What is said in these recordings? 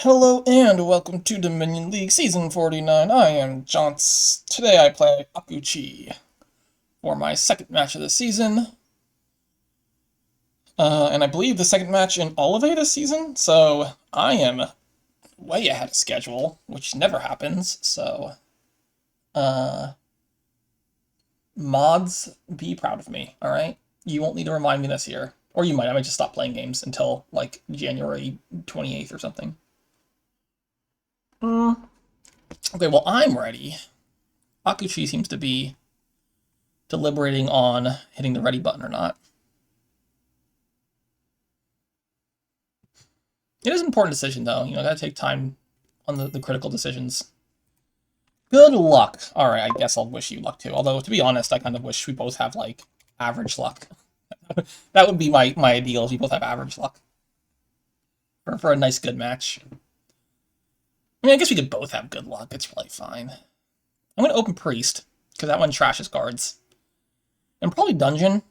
Hello and welcome to Dominion League Season 49. I am Johns. Today I play Akuchi for my second match of the season. And I believe the second match in all of it this season, so I am way ahead of schedule, which never happens, so, uh, mods, be proud of me, alright? You won't need to remind me this year. Or you might, I might just stop playing games until, like, January 28th or something. Okay, well, I'm ready. Akuchi seems to be deliberating on hitting the ready button or not. It is an important decision, though. You know, gotta take time on the critical decisions. Good luck. Alright, I guess I'll wish you luck, too. Although, to be honest, I kind of wish we both have, like, average luck. That would be my ideal, if we both have average luck. For a nice, good match. I mean, I guess we could both have good luck. It's really fine. I'm gonna open Priest, because that one trashes guards. And probably Dungeon.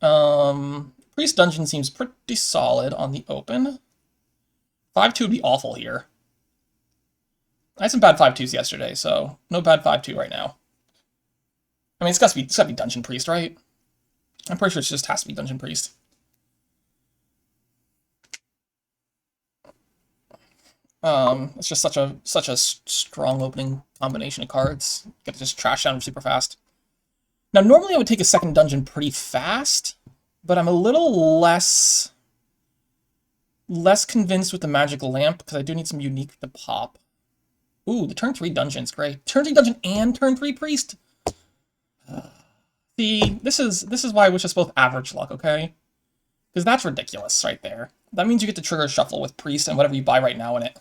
Priest Dungeon seems pretty solid on the open. 5-2 would be awful here. I had some bad 5-2s yesterday, so no bad 5-2 right now. I mean, it's gotta be Dungeon Priest, right? I'm pretty sure it just has to be Dungeon Priest. It's just such a strong opening combination of cards. You get to just trash down super fast. Now, normally I would take a second dungeon pretty fast, but I'm a little less convinced with the magic lamp because I do need some unique to pop. Ooh, the turn 3 dungeon's great. Turn 3 dungeon and turn 3 priest. See, this is why I wish us both average luck, okay? Because that's ridiculous right there. That means you get to trigger a shuffle with priest and whatever you buy right now in it,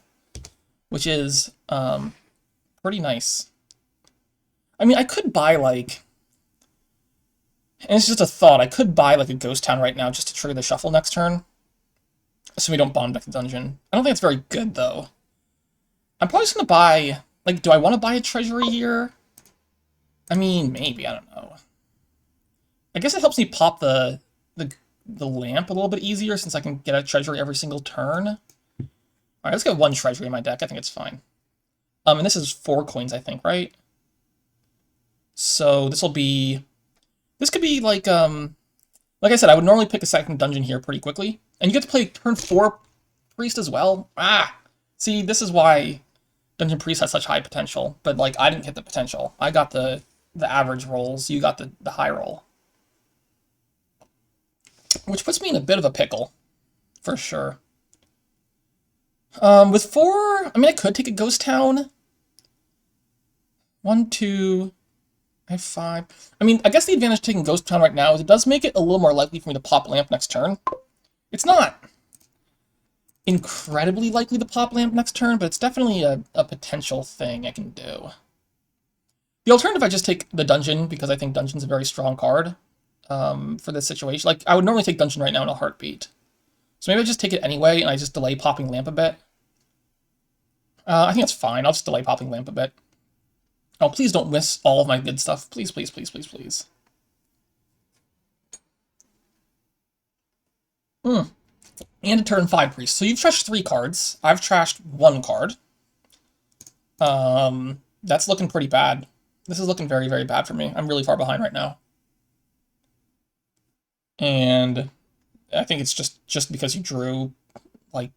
which is pretty nice. I mean, I could buy like, and it's just a thought, I could buy like a ghost town right now just to trigger the shuffle next turn, so we don't bond back the dungeon. I don't think it's very good though. I'm probably just gonna buy, like, do I want to buy a treasury here? I mean, maybe, I don't know. I guess it helps me pop the lamp a little bit easier since I can get a treasury every single turn. Alright, let's get one treasury in my deck, I think it's fine. And this is 4 coins, I think, right? So this could be like I said, I would normally pick a second dungeon here pretty quickly. And you get to play turn 4 priest as well. Ah! See, this is why Dungeon Priest has such high potential. But, like, I didn't get the potential. I got the average rolls. You got the high roll. Which puts me in a bit of a pickle. For sure. With 4... I mean, I could take a ghost town. 1, 2... I have 5. I mean, I guess the advantage of taking Ghost Town right now is it does make it a little more likely for me to pop Lamp next turn. It's not incredibly likely to pop Lamp next turn, but it's definitely a potential thing I can do. The alternative, I just take the Dungeon, because I think Dungeon's a very strong card for this situation. Like, I would normally take Dungeon right now in a heartbeat. So maybe I just take it anyway, and I just delay popping Lamp a bit. I think that's fine. I'll just delay popping Lamp a bit. Oh, please don't miss all of my good stuff. Please, please, please, please, please. And a turn 5 priest. So you've trashed 3 cards. I've trashed 1 card. That's looking pretty bad. This is looking very, very bad for me. I'm really far behind right now. And I think it's just because you drew, like...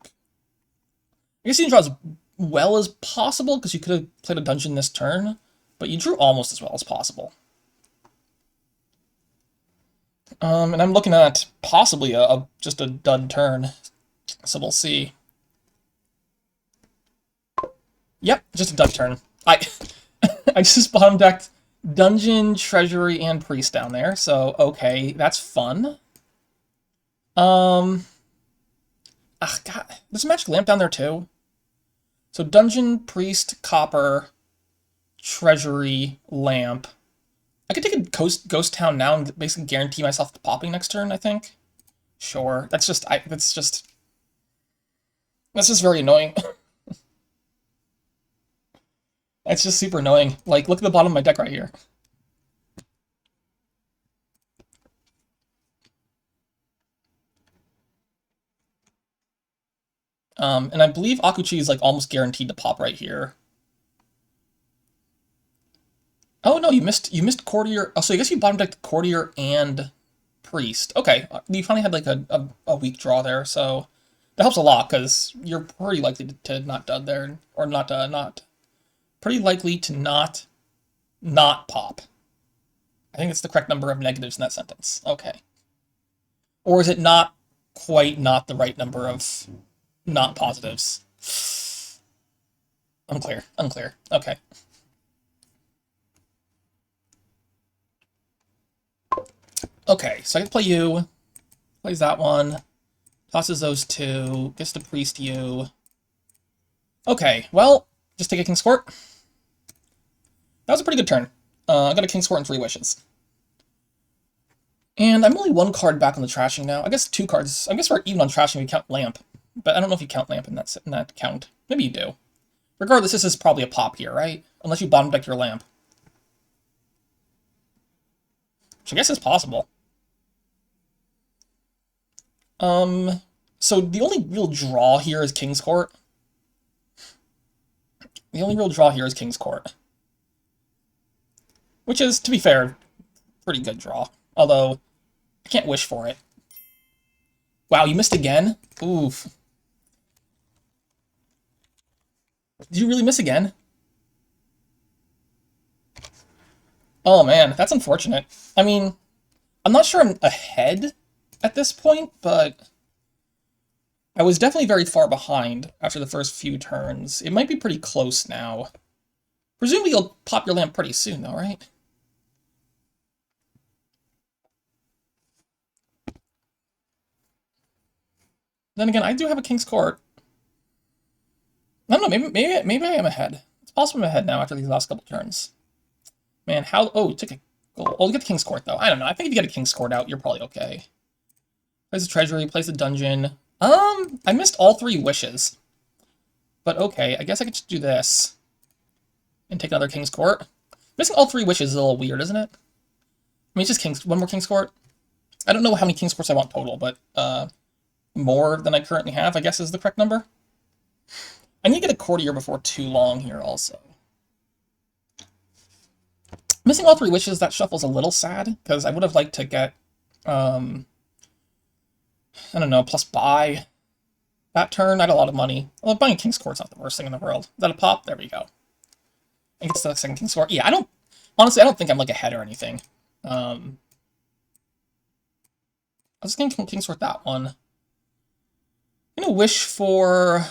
I guess you didn't draw as well as possible, because you could have played a dungeon this turn. But you drew almost as well as possible. And I'm looking at possibly just a dud turn. So we'll see. Yep, just a dud turn. I just bottom decked Dungeon, Treasury, and Priest down there. So, okay, that's fun. God, there's a Magic Lamp down there too. So Dungeon, Priest, Copper... Treasury, Lamp. I could take a Ghost Town now and basically guarantee myself the popping next turn, I think. Sure. That's just very annoying. It's just super annoying. Like, look at the bottom of my deck right here. And I believe Akuchi is like almost guaranteed to pop right here. Oh no, you missed Courtier. Oh, so I guess you bottom decked Courtier and Priest. Okay, you finally had like a weak draw there, so that helps a lot because you're pretty likely to not dud there, or not pretty likely to not pop. I think it's the correct number of negatives in that sentence. Okay, or is it not quite not the right number of not positives? Unclear. Okay. Okay, so I can play you. Plays that one. Tosses those two. Gets to priest you. Okay, well, just take a King's Court. That was a pretty good turn. I got a King's Court and 3 wishes. And I'm only 1 card back on the trashing now. I guess 2 cards. I guess we're even on trashing if you count Lamp. But I don't know if you count Lamp in that count. Maybe you do. Regardless, this is probably a pop here, right? Unless you bottom deck your Lamp. Which I guess is possible. So the only real draw here is King's Court. The only real draw here is King's Court. Which is, to be fair, pretty good draw. Although, I can't wish for it. Wow, you missed again? Oof. Did you really miss again? Oh man, that's unfortunate. I mean, I'm not sure I'm ahead at this point, but I was definitely very far behind after the first few turns. It might be pretty close now. Presumably you'll pop your Lamp pretty soon, though, right? Then again, I do have a King's Court. I don't know, maybe I am ahead. It's possible I'm ahead now after these last couple turns. Man, how... Oh, you took a goal. Oh, you get the King's Court, though. I don't know. I think if you get a King's Court out, you're probably okay. Plays the Treasury, plays the Dungeon. I missed all 3 wishes. But okay, I guess I could just do this. And take another King's Court. Missing all 3 wishes is a little weird, isn't it? I mean, it's just one more King's Court. I don't know how many King's Courts I want total, but more than I currently have, I guess, is the correct number. I need to get a Courtier before too long here, also. Missing all 3 wishes, that shuffle's a little sad, because I would have liked to get, I don't know, plus buy that turn. I had a lot of money. Well, buying King's Court's not the worst thing in the world. Is that a pop? There we go. And gets the second King's Court. Yeah, honestly, I don't think I'm, like, ahead or anything. I was just gonna King's Court that one. I'm gonna wish for...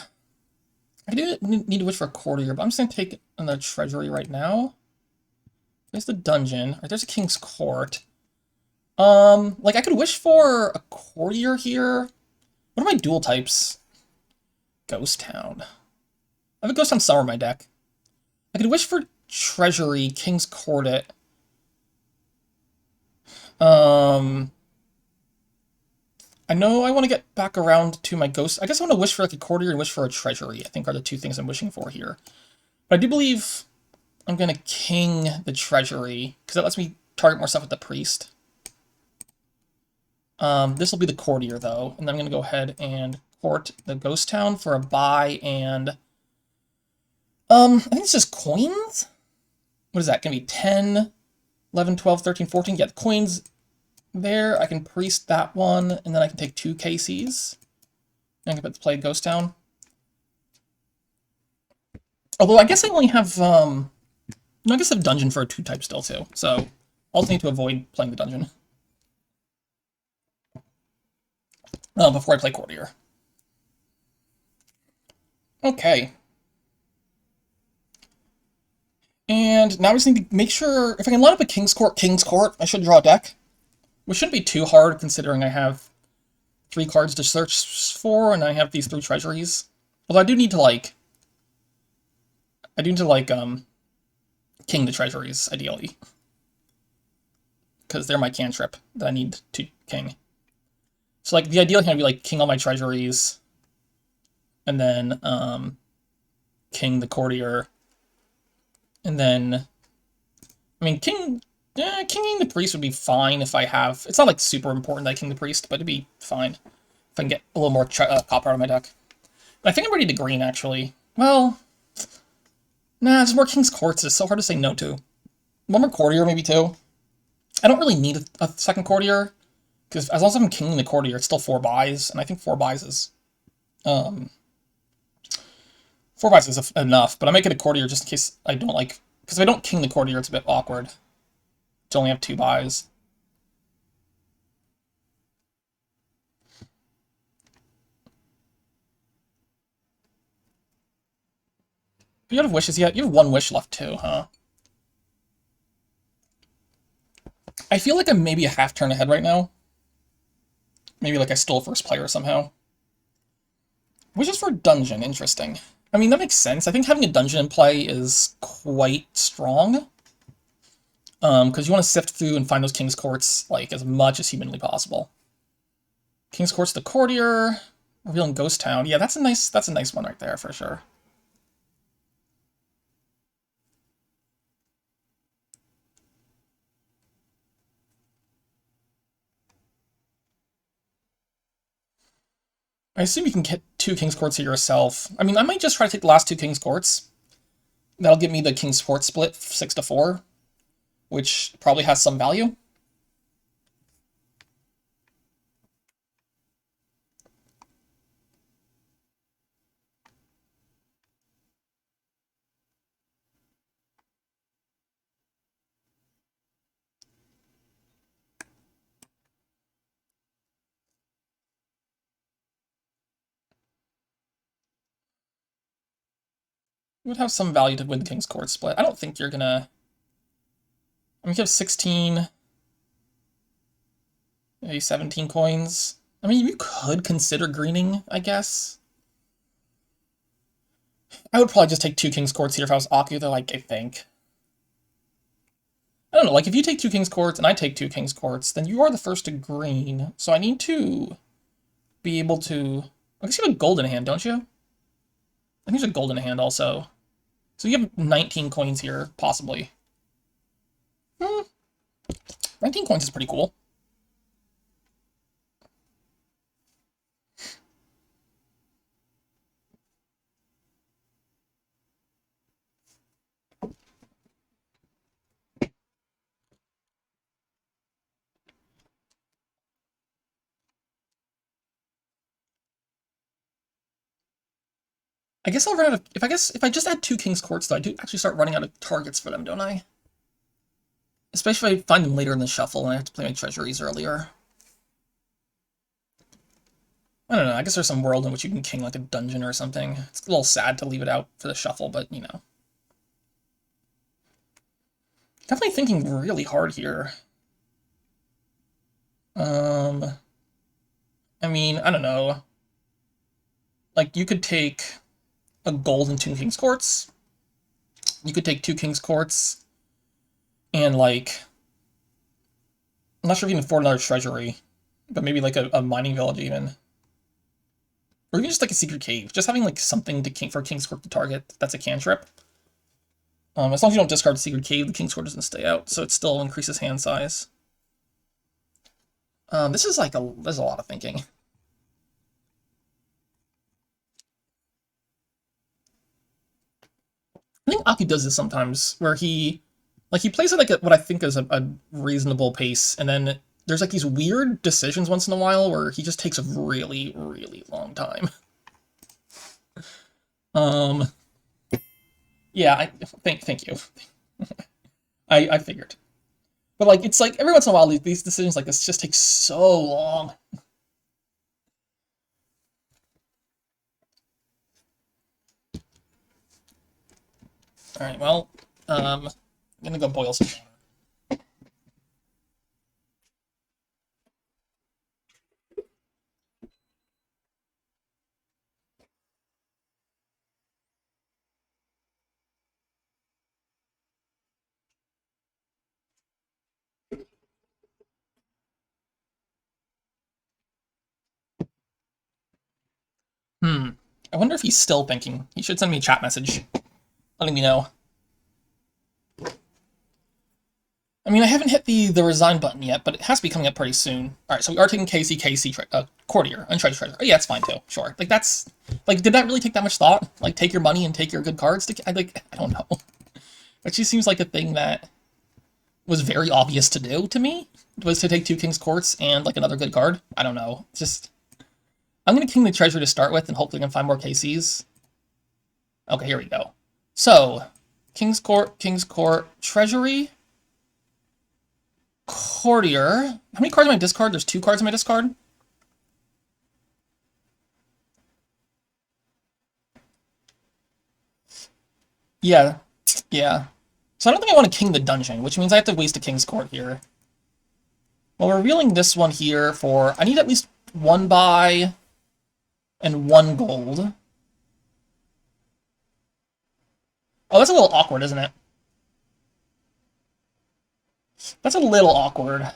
I do need to wish for a Courtier, but I'm just gonna take another Treasury right now. There's the Dungeon. Right, there's a King's Court. Like, I could wish for a Courtier here. What are my dual types? Ghost Town. I have a Ghost Town Summer in my deck. I could wish for Treasury, King's Court it. I know I want to get back around to my Ghost. I guess I want to wish for like a Courtier and wish for a Treasury, I think are the 2 things I'm wishing for here. But I do believe I'm going to King the Treasury, because that lets me target more stuff with the Priest. This will be the Courtier, though, and then I'm going to go ahead and court the Ghost Town for a buy, and... I think it's just coins? What is that, going to be 10, 11, 12, 13, 14? Yeah, the coins there. I can Priest that one, and then I can take 2 KCs. And I can play Ghost Town. Although, I guess I only have, no, I guess I have Dungeon for a 2 type still, too. So, I'll just need to avoid playing the Dungeon. Before I play Courtier. Okay. And now I just need to make sure, if I can line up a King's Court, I should draw a deck. Which shouldn't be too hard, considering I have 3 cards to search for, and I have these 3 treasuries. Although I do need to, like... King the treasuries, ideally. Because they're my cantrip that I need to king. So, like, the ideal here would be, like, king all my treasuries, and then, king the courtier, and then... I mean, kinging the priest would be fine if I have... It's not, like, super important that I king the priest, but it'd be fine if I can get a little more copper out of my deck. I think I'm ready to green, actually. Well, nah, just more King's Courts is so hard to say no to. One more Courtier, maybe two. I don't really need a second Courtier, because as long as I'm kinging the Courtier, it's still 4 buys, and I think 4 buys is... 4 buys is enough, but I make it a Courtier just in case I don't like... Because if I don't king the Courtier, it's a bit awkward to only have 2 buys. You have wishes yet? You have 1 wish left too, huh? I feel like I'm maybe a half turn ahead right now. Maybe like I stole first player somehow. Wishes for a dungeon, interesting. I mean, that makes sense. I think having a dungeon in play is quite strong. Because you want to sift through and find those King's Courts, like, as much as humanly possible. King's Courts the Courtier, revealing Ghost Town. Yeah, that's a nice one right there, for sure. I assume you can get 2 King's Courts here yourself. I mean, I might just try to take the last 2 King's Courts. That'll give me the King's Court split 6 to 4, which probably has some value. It would have some value to win the King's Court split. I don't think you're gonna... I mean, you have 16... maybe 17 coins. I mean, you could consider greening, I guess. I would probably just take 2 King's Courts here if I was Aku, though, like, I think. I don't know, like, if you take 2 King's Courts and I take 2 King's Courts, then you are the first to green. So I need to be able to... I guess you have a gold in hand, don't you? I think there's a gold in hand also. So you have 19 coins here, possibly. 19 coins is pretty cool. I guess I'll run out of... If I just add 2 King's Courts, though, I do actually start running out of targets for them, don't I? Especially if I find them later in the shuffle and I have to play my treasuries earlier. I don't know, I guess there's some world in which you can king like a dungeon or something. It's a little sad to leave it out for the shuffle, but, you know. Definitely thinking really hard here. I mean, I don't know. Like, you could take a gold and 2 King's Courts. You could take 2 King's Courts and, like... I'm not sure if you can afford another treasury, but maybe, like, a mining village, even. Or even just, like, a secret cave. Just having, like, something to for King's Court to target that's a cantrip. As long as you don't discard Secret Cave, the King's Court doesn't stay out, so it still increases hand size. This is like there's a lot of thinking. I think Aki does this sometimes, where he plays at like what I think is a reasonable pace, and then there's like these weird decisions once in a while where he just takes a really, really long time. Yeah, thank you. I figured. But like it's like every once in a while these decisions like this just take so long. Alright, well, I'm gonna go boil some water. I wonder if he's still thinking. He should send me a chat message letting me know. I mean, I haven't hit the resign button yet, but it has to be coming up pretty soon. Alright, so we are taking KC, Courtier, and Treasure. Oh, yeah, that's fine too. Sure. Like, that's Like, did that really take that much thought? Like, take your money and take your good cards? I don't know. It just seems like a thing that was very obvious to do to me, was to take 2 King's Courts and, like, another good card. I don't know. It's just... I'm going to King the Treasury to start with, and hopefully I can find more KCs. Okay, here we go. So, King's Court, Treasury, Courtier. How many cards in my discard? There's 2 cards in my discard? Yeah. Yeah. So I don't think I want to King the Dungeon, which means I have to waste a King's Court here. Well, we're revealing this one here for... I need at least 1 buy and 1 gold. Oh, that's a little awkward, isn't it? That's a little awkward. I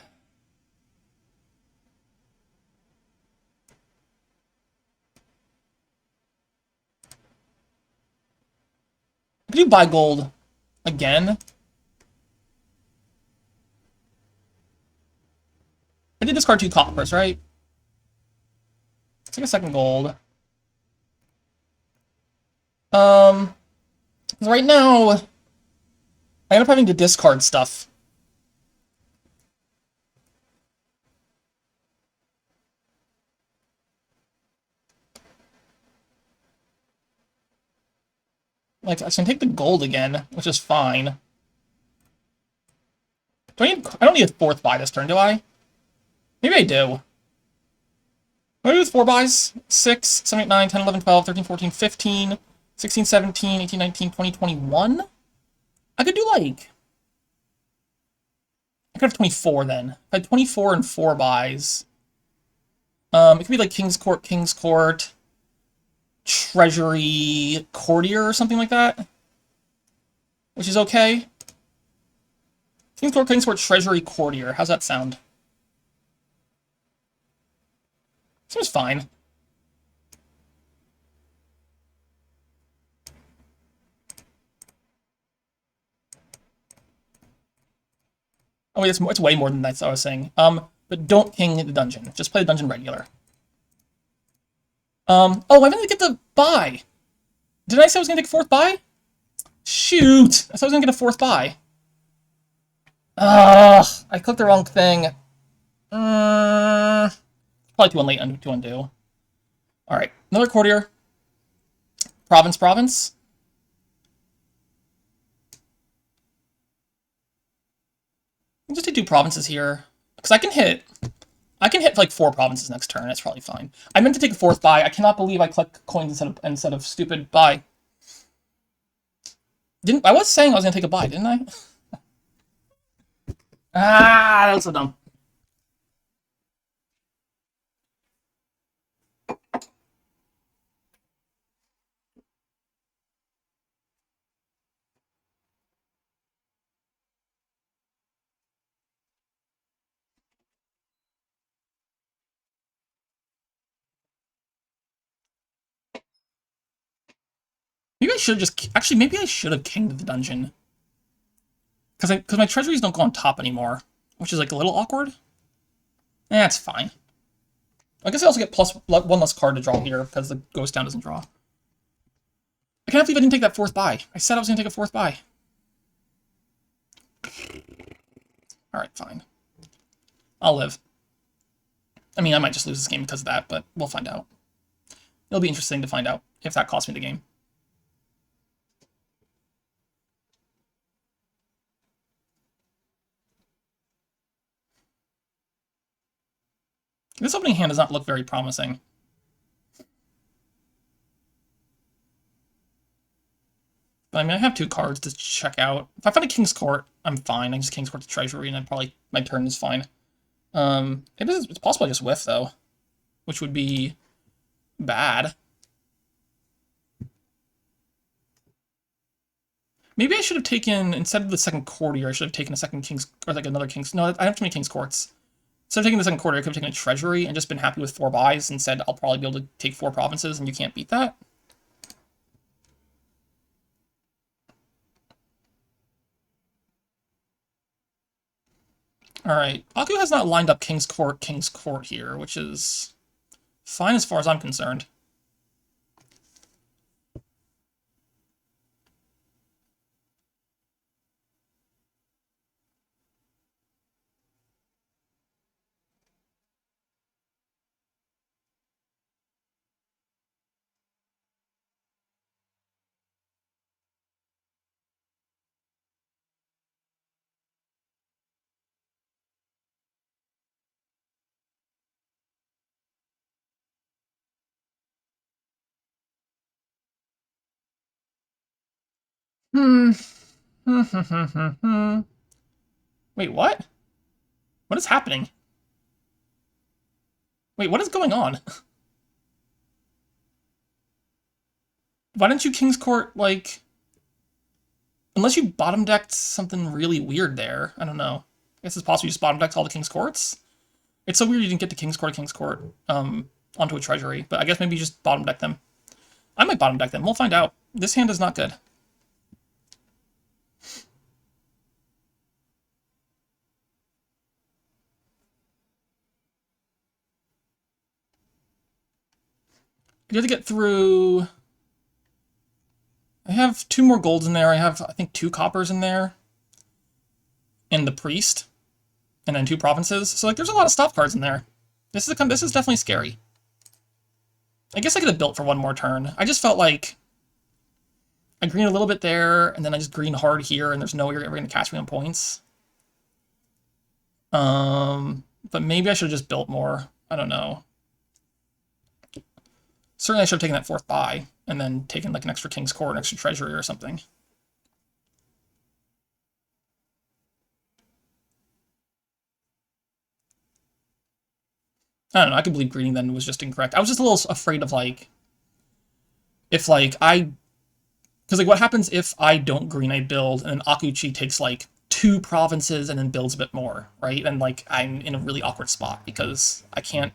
could do buy gold again. I did discard 2 coppers, right? Let's take a second gold. Right now, I end up having to discard stuff. Like, I can take the gold again, which is fine. I don't need a 4th buy this turn, do I? Maybe I do. What do I do with 4 buys? 6, 7, 8, 9, 10, 11, 12, 13, 14, 15, 16, 17, 18, 19, 20, 21? I could do, like... I could have 24, then. If I had 24 and 4 buys... it could be, like, King's Court, Treasury, Courtier, or something like that. Which is okay. King's Court, Treasury, Courtier. How's that sound? Seems fine. Oh wait, it's way more than that, I was saying. But don't King the Dungeon. Just play the Dungeon regular. Oh, I didn't get the buy. Did I say I was gonna take a 4th buy? Shoot! I thought I was gonna get a 4th buy. Ugh, I clicked the wrong thing. Probably too late to undo. Alright, another Courtier. Province. I'll just take 2 provinces here. Because I can hit like 4 provinces next turn. It's probably fine. I meant to take a 4th buy. I cannot believe I clicked coins instead of stupid buy. I was saying I was gonna take a buy, didn't I? That was so dumb. Maybe I should have just... Actually, maybe I should have kinged the dungeon. Because my treasuries don't go on top anymore. Which is, like, a little awkward. It's fine. I guess I also get plus 1 less card to draw here, because the ghost down doesn't draw. I can't believe I didn't take that 4th buy. I said I was going to take a 4th buy. Alright, fine. I'll live. I mean, I might just lose this game because of that, but we'll find out. It'll be interesting to find out if that cost me the game. This opening hand does not look very promising. But I mean, I have 2 cards to check out. If I find a King's Court, I'm fine. I just King's Court to Treasury, and then probably my turn is fine. It's possible I just whiff, though. Which would be bad. Maybe I should have taken, instead of the second Courtier, I should have taken a second King's, or like another King's, no, I have too many King's Courts. Instead of taking the second Courtier, I could have taken a Treasury and just been happy with 4 buys and said I'll probably be able to take 4 provinces, and you can't beat that. Alright, Aku has not lined up King's Court here, which is fine as far as I'm concerned. Hmm. Wait, what? What is happening? Wait, what is going on? Why didn't you King's Court, like... Unless you bottom decked something really weird there. I don't know. I guess it's possible you just bottom decked all the King's Courts. It's so weird you didn't get the King's Court, onto a treasury. But I guess maybe you just bottom deck them. I might bottom deck them. We'll find out. This hand is not good. You have to get through... I have 2 more golds in there. I have, I think, 2 coppers in there. And the priest. And then 2 provinces. So, like, there's a lot of stop cards in there. This is definitely scary. I guess I could have built for 1 more turn. I just felt like I green a little bit there, and then I just green hard here, and there's no way you're ever going to catch me on points. But maybe I should have just built more. I don't know. Certainly I should have taken that 4th buy, and then taken like an extra King's Court, an extra treasury or something. I don't know, I could believe greening then was just incorrect. I was just a little afraid of, like, if, like, because, like, what happens if I don't green, I build, and then Akuchi takes, like, 2 provinces and then builds a bit more, right? And, like, I'm in a really awkward spot, because I can't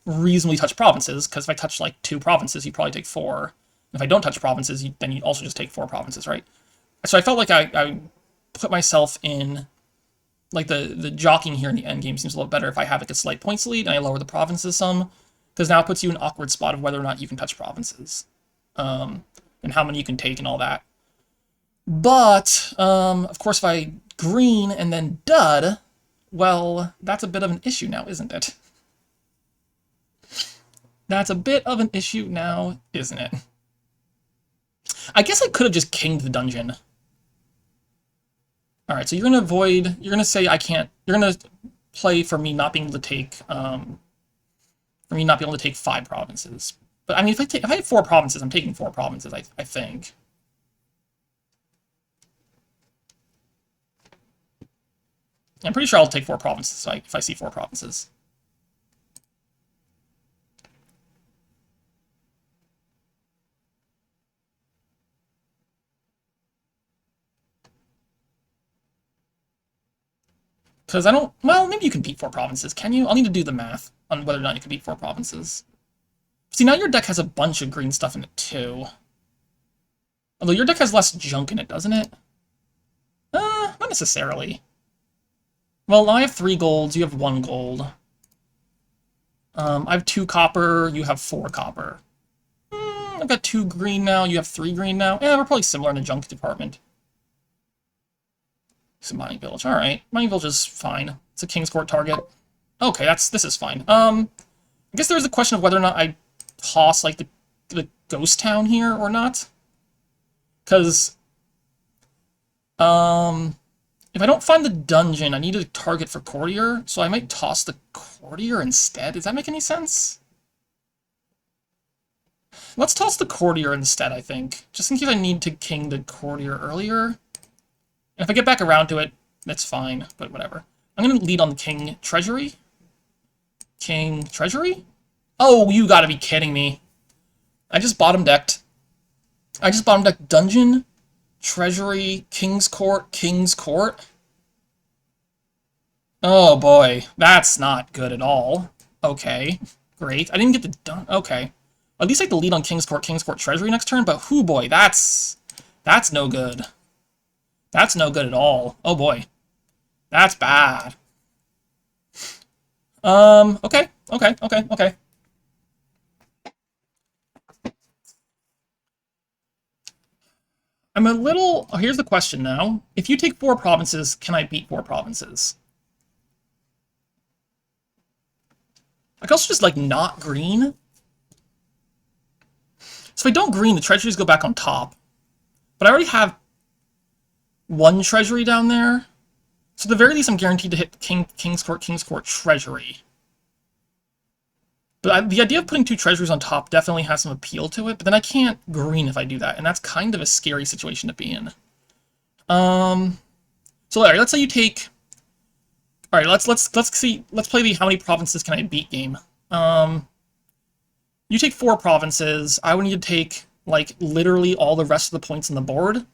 reasonably touch provinces, because if I touch, like, 2 provinces, you probably take 4. And if I don't touch provinces, then you also just take 4 provinces, right? So I felt like I put myself in... Like, the jockeying here in the endgame seems a little better if I have, like, a slight points lead and I lower the provinces some, because now it puts you in an awkward spot of whether or not you can touch provinces, and how many you can take and all that. But, of course, if I green and then dud, well, that's a bit of an issue now, isn't it? That's a bit of an issue now, isn't it? I guess I could have just kinged the dungeon. Alright, so you're going to avoid... You're going to say I can't... You're going to play for me not being able to take... for me not being able to take 5 provinces. But, I mean, if I have 4 provinces, I'm taking 4 provinces, I think. I'm pretty sure I'll take 4 provinces if I see 4 provinces. Because I don't... Well, maybe you can beat 4 provinces, can you? I'll need to do the math on whether or not you can beat 4 provinces. See, now your deck has a bunch of green stuff in it, too. Although your deck has less junk in it, doesn't it? Not necessarily. Well, I have 3 golds, you have 1 gold. I have 2 copper, you have 4 copper. I've got 2 green now, you have 3 green now. Yeah, we're probably similar in the junk department. Some mining village, alright. Mining village is fine. It's a King's Court target. Okay, this is fine. I guess there's a question of whether or not I toss, like, the ghost town here or not. Because, if I don't find the dungeon, I need a target for courtier, so I might toss the courtier instead. Does that make any sense? Let's toss the courtier instead, I think. Just in case I need to king the courtier earlier. And if I get back around to it, that's fine, but whatever. I'm going to lead on the king treasury. King treasury? Oh, you gotta be kidding me. I just bottom decked. Dungeon, treasury, King's Court, King's Court. Oh boy, that's not good at all. Okay, great. I didn't get the done. Okay. At least I get the lead on King's Court, treasury next turn, but whoo boy, that's no good. That's no good at all. Oh boy. That's bad. Okay. I'm a little... Oh, here's the question now. If you take 4 provinces, can I beat 4 provinces? I could also just, like, not green. So if I don't green, the treasuries go back on top. But I already have 1 treasury down there. So at the very least, I'm guaranteed to hit King's Court, treasury. But the idea of putting 2 treasuries on top definitely has some appeal to it, but then I can't green if I do that, and that's kind of a scary situation to be in. Um, so Larry, let's say you take. All right, let's see. Let's play the how many provinces can I beat game. Um, you take 4 provinces. I would need to take like literally all the rest of the points on the board.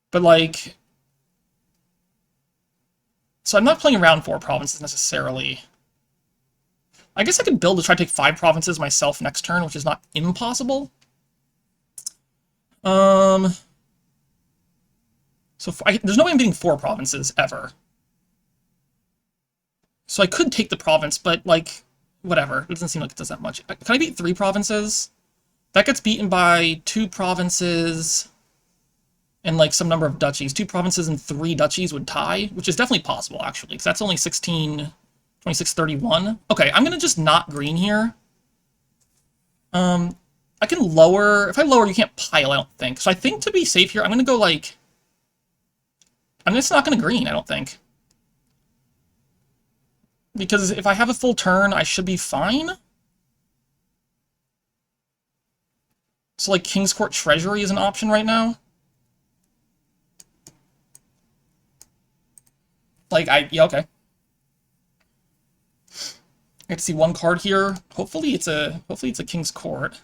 But like, so I'm not playing around 4 provinces necessarily. I guess I could build to try to take 5 provinces myself next turn, which is not impossible. Um, so there's no way I'm getting 4 provinces ever. So I could take the province, but like, whatever. It doesn't seem like it does that much. Can I beat 3 provinces? That gets beaten by 2 provinces and like some number of duchies. 2 provinces and 3 duchies would tie, which is definitely possible actually, because that's only 16, 26, 31. Okay, I'm gonna just not green here. I can lower. If I lower, you can't pile, I don't think. So I think to be safe here, I'm gonna go like. I'm just not gonna green, I don't think. Because if I have a full turn, I should be fine. So like King's Court Treasury is an option right now. Like yeah, okay. I get to see 1 card here. Hopefully it's a King's Court.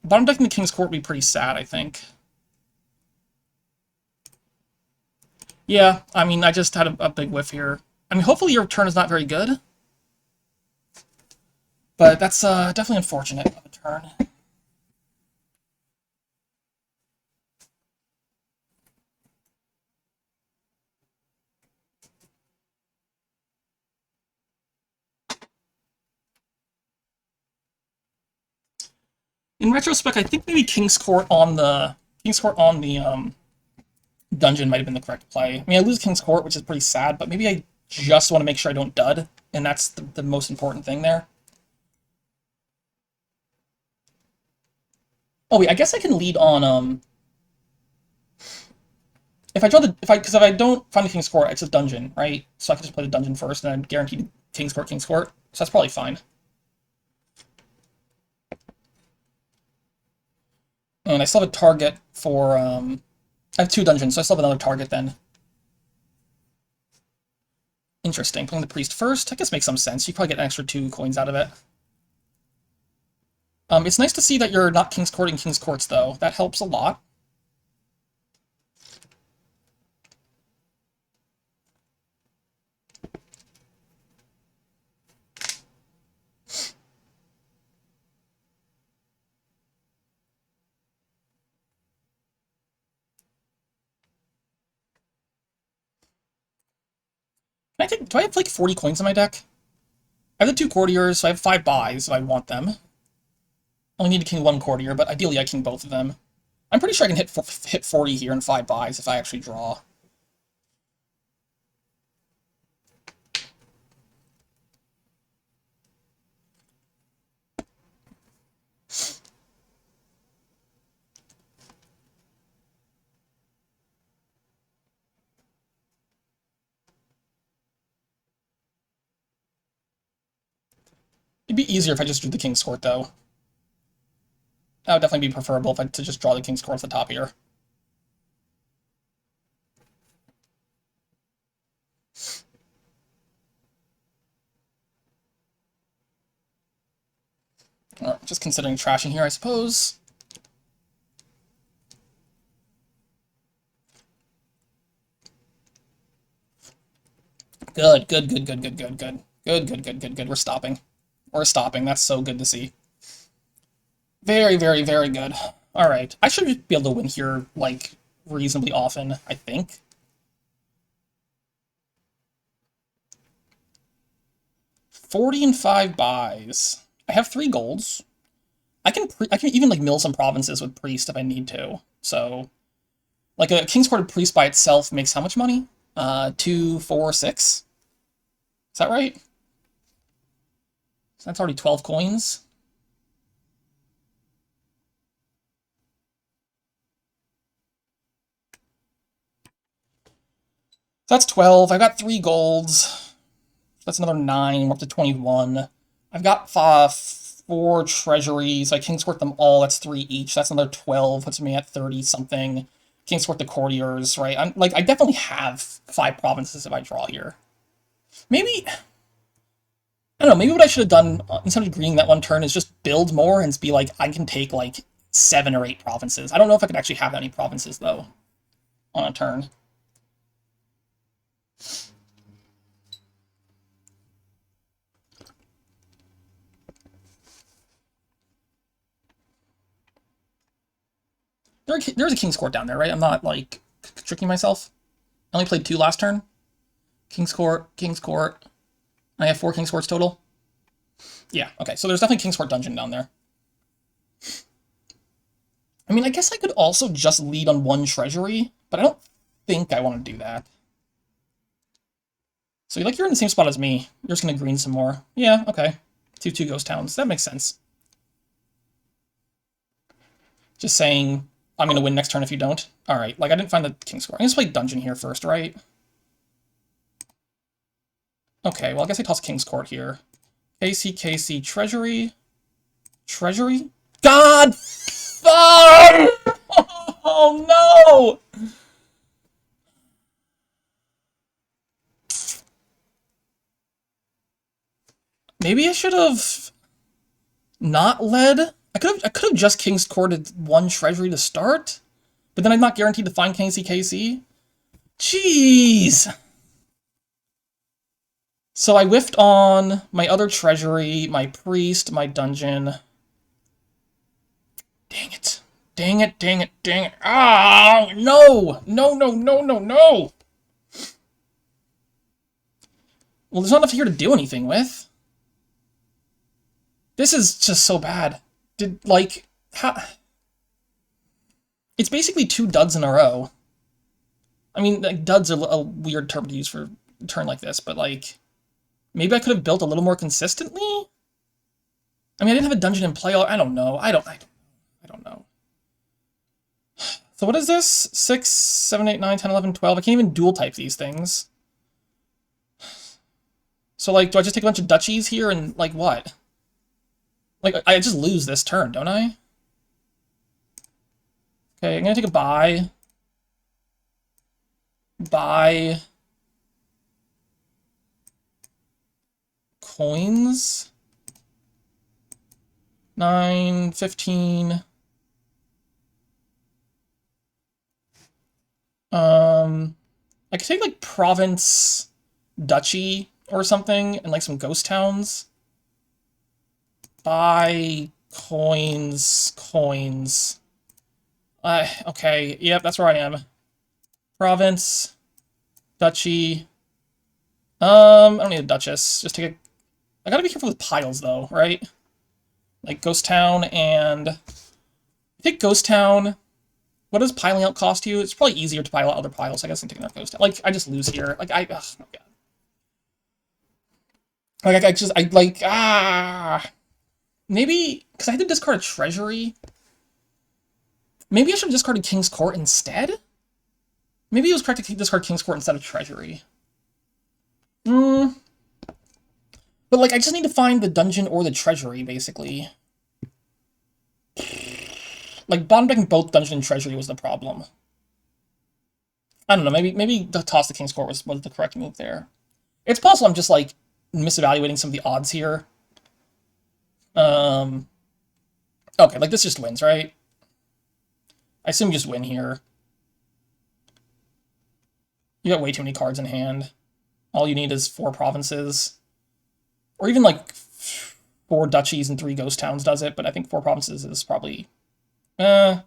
Bottom decking the King's Court would be pretty sad, I think. Yeah, I mean, I just had a big whiff here. I mean, hopefully your turn is not very good. But that's definitely unfortunate of a turn. In retrospect, I think maybe King's Court on the dungeon might have been the correct play. I mean, I lose King's Court, which is pretty sad, but maybe I just want to make sure I don't dud, and that's the most important thing there. Oh wait, I guess I can lead on if I draw the if I don't find the King's Court, it's a dungeon, right? So I can just play the dungeon first, and I'm guaranteed King's Court, King's Court. So that's probably fine. And I still have a target for I have 2 dungeons, so I still have another target then. Interesting. Playing the priest first, I guess makes some sense. You probably get an extra 2 coins out of it. It's nice to see that you're not King's Courting King's Courts, though. That helps a lot. Do I have like 40 coins in my deck? I have the 2 courtiers, so I have 5 buys if I want them. Only need to king 1 courtier, but ideally I king both of them. I'm pretty sure I can hit 40 here in 5 buys if I actually draw. It'd be easier if I just drew the King's Court, though. That would definitely be preferable to just draw the King's Court at the top here. Just considering trashing here, I suppose. Good, good, good, good, good, good, good. Good, good, good, good, good. We're stopping. We're stopping. That's so good to see. Very, very, very good. Alright. I should be able to win here, like, reasonably often, I think. $40 and 5 buys. I have 3 golds. I can even, like, mill some provinces with Priest if I need to. So, like, a King's Court Priest by itself makes how much money? 2, 4, 6? Is that right? So that's already 12 coins. So that's 12. I've got 3 golds. That's another 9. We're up to 21. I've got 4 treasuries. I Kingscourt them all. That's 3 each. That's another 12. Puts me at 30 something. Kingscourt the courtiers, right? I'm like, I definitely have 5 provinces if I draw here. Maybe, I don't know, maybe what I should have done instead of greening that one turn is just build more and be like, I can take like 7 or 8 provinces. I don't know if I could actually have any provinces though on a turn. There's a King's Court down there, right? I'm not, like, tricking myself. I only played 2 last turn. King's Court. I have 4 King's Courts total. Yeah, okay, so there's definitely King's Court dungeon down there. I mean, I guess I could also just lead on 1 treasury, but I don't think I want to do that. So, like, you're in the same spot as me. You're just going to green some more. Yeah, okay. 2/2 ghost towns. That makes sense. Just saying, I'm going to win next turn if you don't. Alright, like, I didn't find the King's Court. I'm going to play dungeon here first, right? Okay, well, I guess I toss King's Court here. KC, treasury. Treasury? God! Oh, no! Maybe I should have not led. I could have just King's Courted 1 treasury to start, but then I'm not guaranteed to find KC. Jeez! So I whiffed on my other treasury, my priest, my dungeon. Dang it. Dang it. Ah, no! No! Well, there's not enough here to do anything with. This is just so bad. It's basically 2 duds in a row. I mean, like, duds are a weird term to use for a turn like this, but, like, maybe I could have built a little more consistently? I mean, I didn't have a dungeon in play. I don't know. I don't know. So what is this? 6, 7, 8, 9, 10, 11, 12. I can't even dual type these things. So, like, do I just take a bunch of duchies here and, like, what? Like, I just lose this turn, don't I? Okay, I'm gonna take a buy. Buy. Coins. 9, 15. I could take, like, province, duchy, or something, and, like, some ghost towns. Buy coins. Okay, yep, that's where I am. Province, duchy. I don't need a duchess. Just take a... I gotta be careful with piles, though, right? Like, ghost town and... Take ghost town. What does piling out cost you? It's probably easier to pile out other piles. I guess I'm taking that ghost town. Like, I just lose here. Like, oh my god. Like, maybe, because I had to discard a treasury. Maybe I should have discarded King's Court instead? Maybe it was correct to discard King's Court instead of treasury. But, like, I just need to find the dungeon or the treasury, basically. Like, bottom decking both dungeon and treasury was the problem. I don't know, maybe the toss the King's Court was the correct move there. It's possible I'm just, like, misevaluating some of the odds here. Okay, like, this just wins, right? I assume you just win here. You got way too many cards in hand. All you need is 4 provinces. Or even, like, 4 duchies and 3 ghost towns does it, but I think 4 provinces is probably... I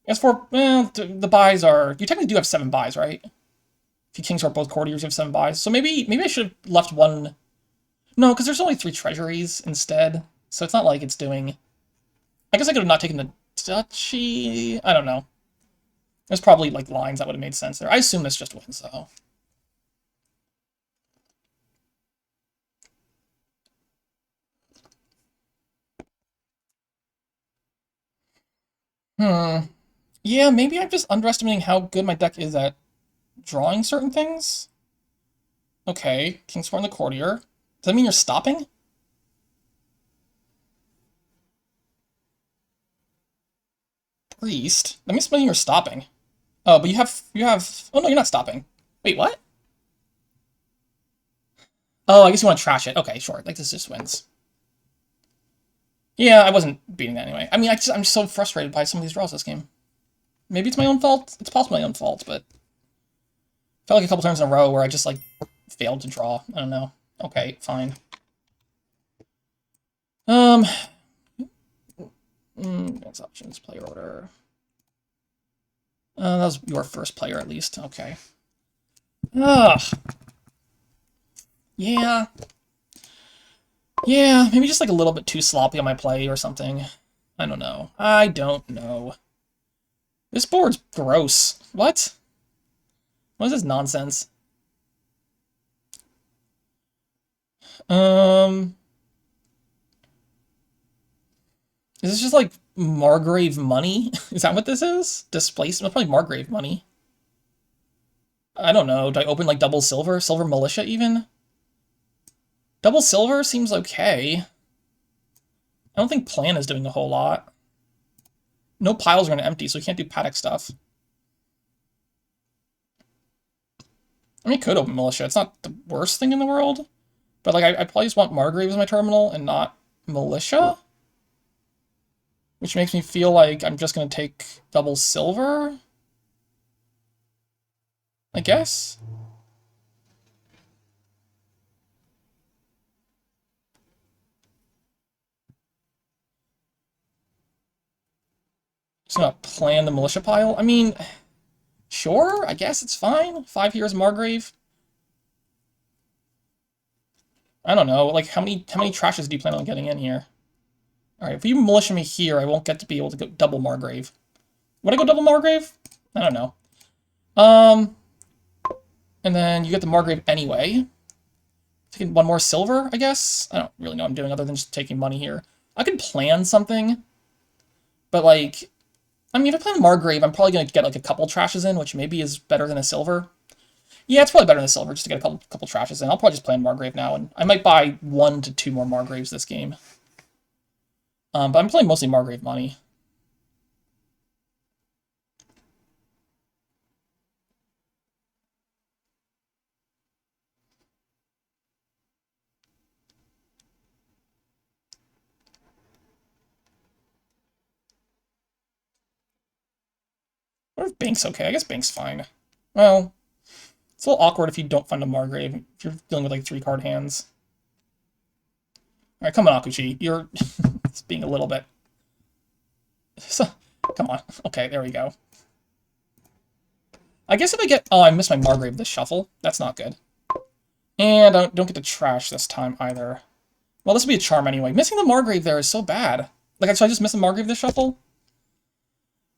guess 4... the buys are... You technically do have 7 buys, right? If you King's Court both courtiers, you have 7 buys. So maybe I should have left 1... No, because there's only 3 treasuries instead. So it's not like it's doing... I guess I could have not taken the duchy... I don't know. There's probably, like, lines that would have made sense there. I assume this just wins, though. Yeah, maybe I'm just underestimating how good my deck is at drawing certain things. Okay, King's Court and the courtier. Does that mean you're stopping? Priest? That means you're stopping. Oh, but you have... Oh, no, you're not stopping. Wait, what? Oh, I guess you want to trash it. Okay, sure. Like, this just wins. Yeah, I wasn't beating that anyway. I mean, I'm so frustrated by some of these draws this game. Maybe it's my own fault. It's possibly my own fault, but... I felt like a couple turns in a row where I just, like, failed to draw. I don't know. Okay, fine. Advanced options, player order. That was your first player, at least. Okay. Ugh. Yeah. Yeah, maybe just like a little bit too sloppy on my play or something. I don't know. I don't know. This board's gross. What? What is this nonsense? Is this just like Margrave money? Is that what this is? Displacement? Probably Margrave money. I don't know. Do I open like double silver? Silver militia even? Double silver seems okay. I don't think plan is doing a whole lot. No piles are going to empty, so we can't do paddock stuff. I mean, could open militia. It's not the worst thing in the world. But like, I probably just want Margraves in my terminal and not militia. Which makes me feel like I'm just going to take double silver. I guess. Just gonna plan the militia pile. I mean, sure, I guess it's fine. 5 here is Margrave. I don't know, like how many trashes do you plan on getting in here? Alright, if you militia me here, I won't get to be able to go double Margrave. Would I go double Margrave? I don't know. And then you get the Margrave anyway. Taking one more silver, I guess? I don't really know what I'm doing other than just taking money here. I could plan something, but like, I mean, if I plan the Margrave, I'm probably going to get like a couple trashes in, which maybe is better than a silver. Yeah, it's probably better than a silver just to get a couple trashes in. I'll probably just plan Margrave now, and I might buy 1 to 2 more Margraves this game. But I'm playing mostly Margrave money. What if Bank's okay? I guess Bank's fine. Well, it's a little awkward if you don't find a Margrave, if you're dealing with like 3-card hands. Alright, come on, Akuchi. You're it's being a little bit... Come on. Okay, there we go. I guess if I get... Oh, I missed my Margrave this shuffle. That's not good. And I don't get to trash this time either. Well, this would be a charm anyway. Missing the Margrave there is so bad. Like, should I just miss the Margrave this shuffle?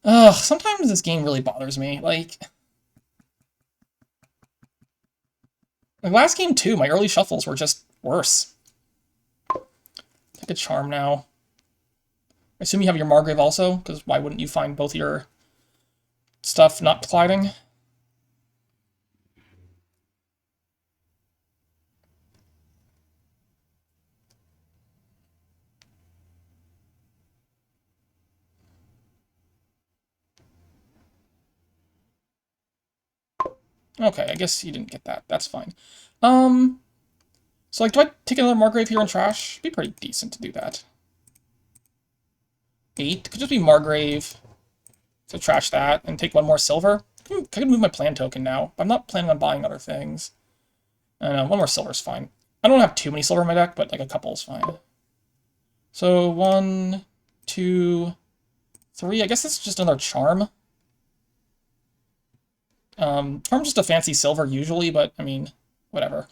Ugh, sometimes this game really bothers me. Like last game too, my early shuffles were just worse. Take a charm now. I assume you have your Margrave also, because why wouldn't you find both your stuff not colliding? Okay, I guess you didn't get that. That's fine. So like, do I take another Margrave here and trash? It'd be pretty decent to do that. 8 could just be Margrave. So trash that and take 1 more silver. I could move my plan token now. I'm not planning on buying other things. I don't know, 1 more silver is fine. I don't have too many silver in my deck, but like a couple is fine. So 1, 2, 3. I guess it's just another charm. Charm's just a fancy silver usually, but I mean, whatever.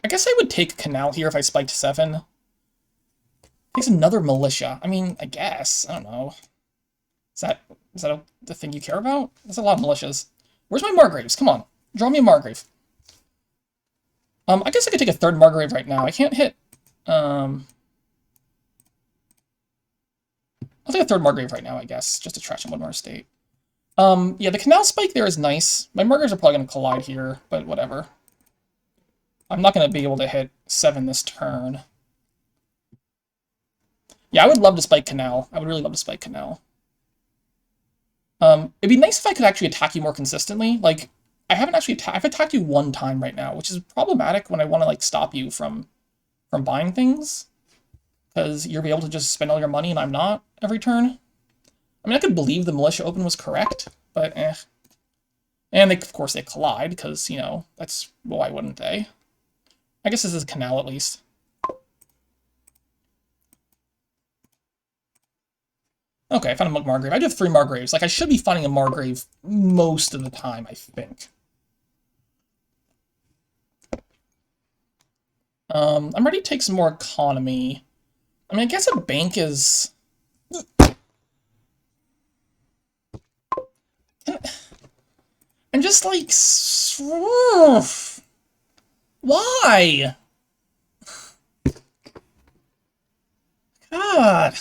I guess I would take Canal here if I spiked 7. Takes another militia. I mean, I guess. I don't know. Is that the thing you care about? That's a lot of militias. Where's my Margraves? Come on. Draw me a Margrave. I guess I could take a 3rd Margrave right now. I can't hit... I'll take a 3rd Margrave right now, I guess, just to trash in 1 more state. Yeah, the Canal Spike there is nice. My Margraves are probably going to collide here, but whatever. I'm not going to be able to hit 7 this turn. Yeah, I would love to spike Canal. I would really love to spike Canal. It'd be nice if I could actually attack you more consistently. Like, I haven't actually I've attacked you one time right now, which is problematic when I want to, like, stop you from buying things. Because you'll be able to just spend all your money and I'm not every turn. I mean, I could believe the militia open was correct, but eh. And, of course, they collide, because, you know, that's... why wouldn't they? I guess this is Canal, at least. Okay, I found a Margrave. I do have 3 Margraves. Like, I should be finding a Margrave most of the time, I think. I'm ready to take some more economy. I mean, I guess a bank is... I'm just like... Why? God.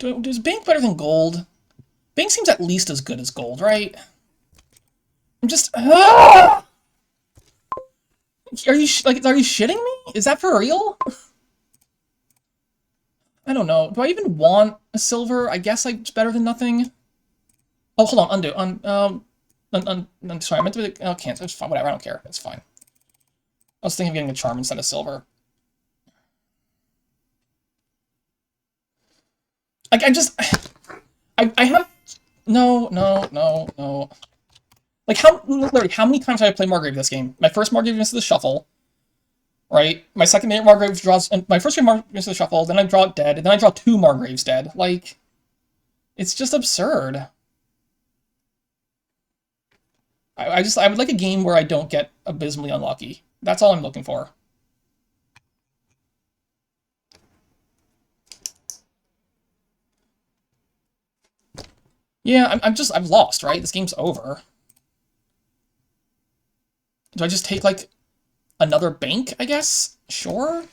Is bank better than gold? Bank seems at least as good as gold, right? I'm just... Are you shitting me? Is that for real? I don't know. Do I even want a silver? I guess it's better than nothing. Oh, hold on. Undo. Sorry, I meant to be... Oh, can't. It's fine. Whatever. I don't care. It's fine. I was thinking of getting a charm instead of silver. Like, I have... No. Like, literally, how many times have I played Margrave this game? My first Margrave into the shuffle, right? My second Margrave draws... And my first Margrave into the shuffle, then I draw it dead, and then I draw 2 Margraves dead. Like, it's just absurd. I would like a game where I don't get abysmally unlucky. That's all I'm looking for. Yeah, I've lost, right? This game's over. Do I just take, like, another bank, I guess? Sure.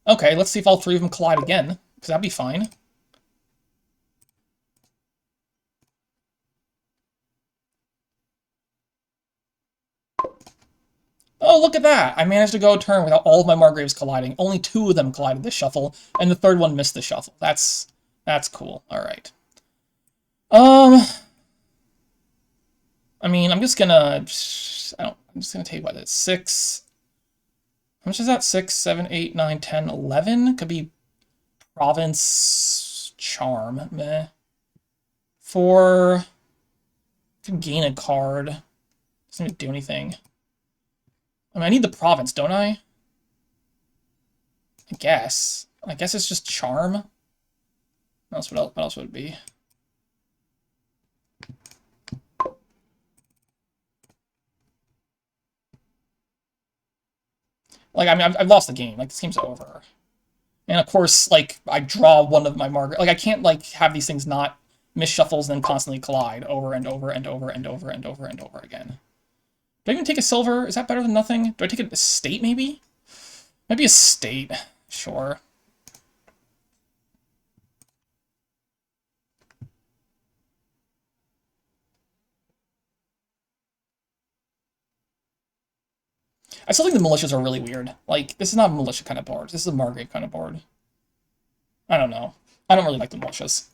Okay, let's see if all 3 of them collide again, because that'd be fine. Oh, look at that! I managed to go a turn without all of my Margraves colliding. Only 2 of them collided this shuffle, and the 3rd one missed the shuffle. That's cool. Alright. I mean, I'm just gonna... I'm just gonna take, what, it's 6... How much is that? 6, 7, 8, 9, 10, 11? Could be Province Charm. Meh. 4... Can gain a card. Doesn't do anything. I mean, I need the province, don't I? I guess. I guess it's just charm. What else would it be? Like, I mean, I've lost the game. Like, this game's over. And of course, like, I draw one of my Margaret. Like, I can't, like, have these things not miss shuffles and then constantly collide over and over and over and over and over and over again. Do I even take a silver? Is that better than nothing? Do I take a state, maybe? Maybe a state. Sure. I still think the militias are really weird. Like, this is not a militia kind of board. This is a Margrave kind of board. I don't know. I don't really like the militias.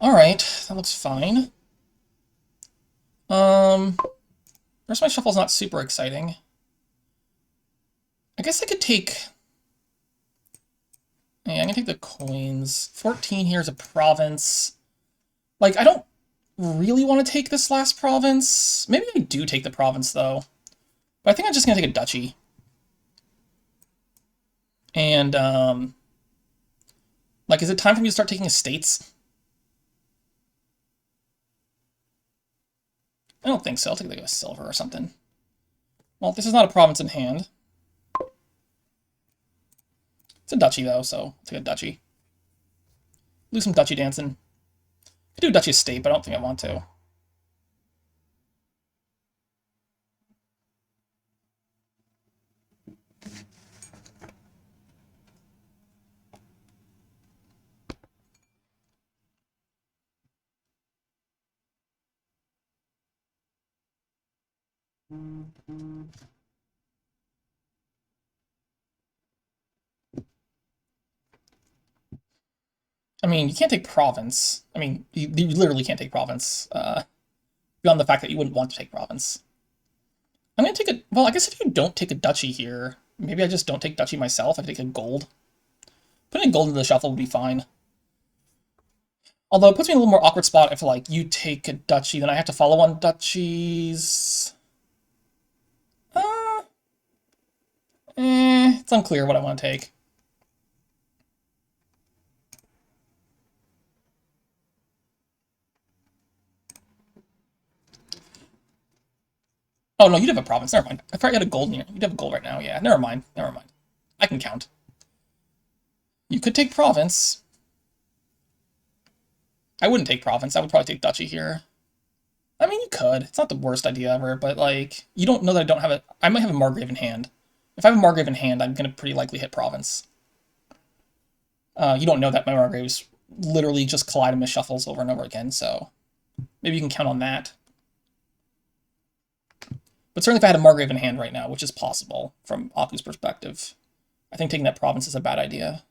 Alright, that looks fine. The rest of my shuffle's not super exciting. I guess I could take... Yeah, I'm gonna take the coins. 14 here is a province. Like, I don't really want to take this last province. Maybe I do take the province, though. But I think I'm just gonna take a duchy. And, like, is it time for me to start taking estates? I don't think so. I'll take, like, a silver or something. Well, this is not a province in hand. It's a duchy, though, so I'll take a duchy. Do some duchy dancing. I could do a duchy estate, but I don't think I want to. I mean, you can't take province. I mean, you literally can't take province, beyond the fact that you wouldn't want to take province. I'm gonna take a... Well, I guess if you don't take a duchy here, maybe I just don't take duchy myself. I take a gold. Putting gold into the shuffle would be fine. Although it puts me in a little more awkward spot if, like, you take a duchy, then I have to follow on duchies. It's unclear what I want to take. Oh, no, you'd have a province. Never mind. I thought you had a gold in here. You'd have a gold right now. Yeah, never mind. Never mind. I can count. You could take province. I wouldn't take province. I would probably take duchy here. I mean, you could. It's not the worst idea ever, but, like, you don't know that I don't have it. I might have a Margrave in hand. If I have a Margrave in hand, I'm going to pretty likely hit province. You don't know that my Margraves literally just collide and miss shuffles over and over again, so maybe you can count on that. But certainly if I had a Margrave in hand right now, which is possible from Aku's perspective, I think taking that province is a bad idea.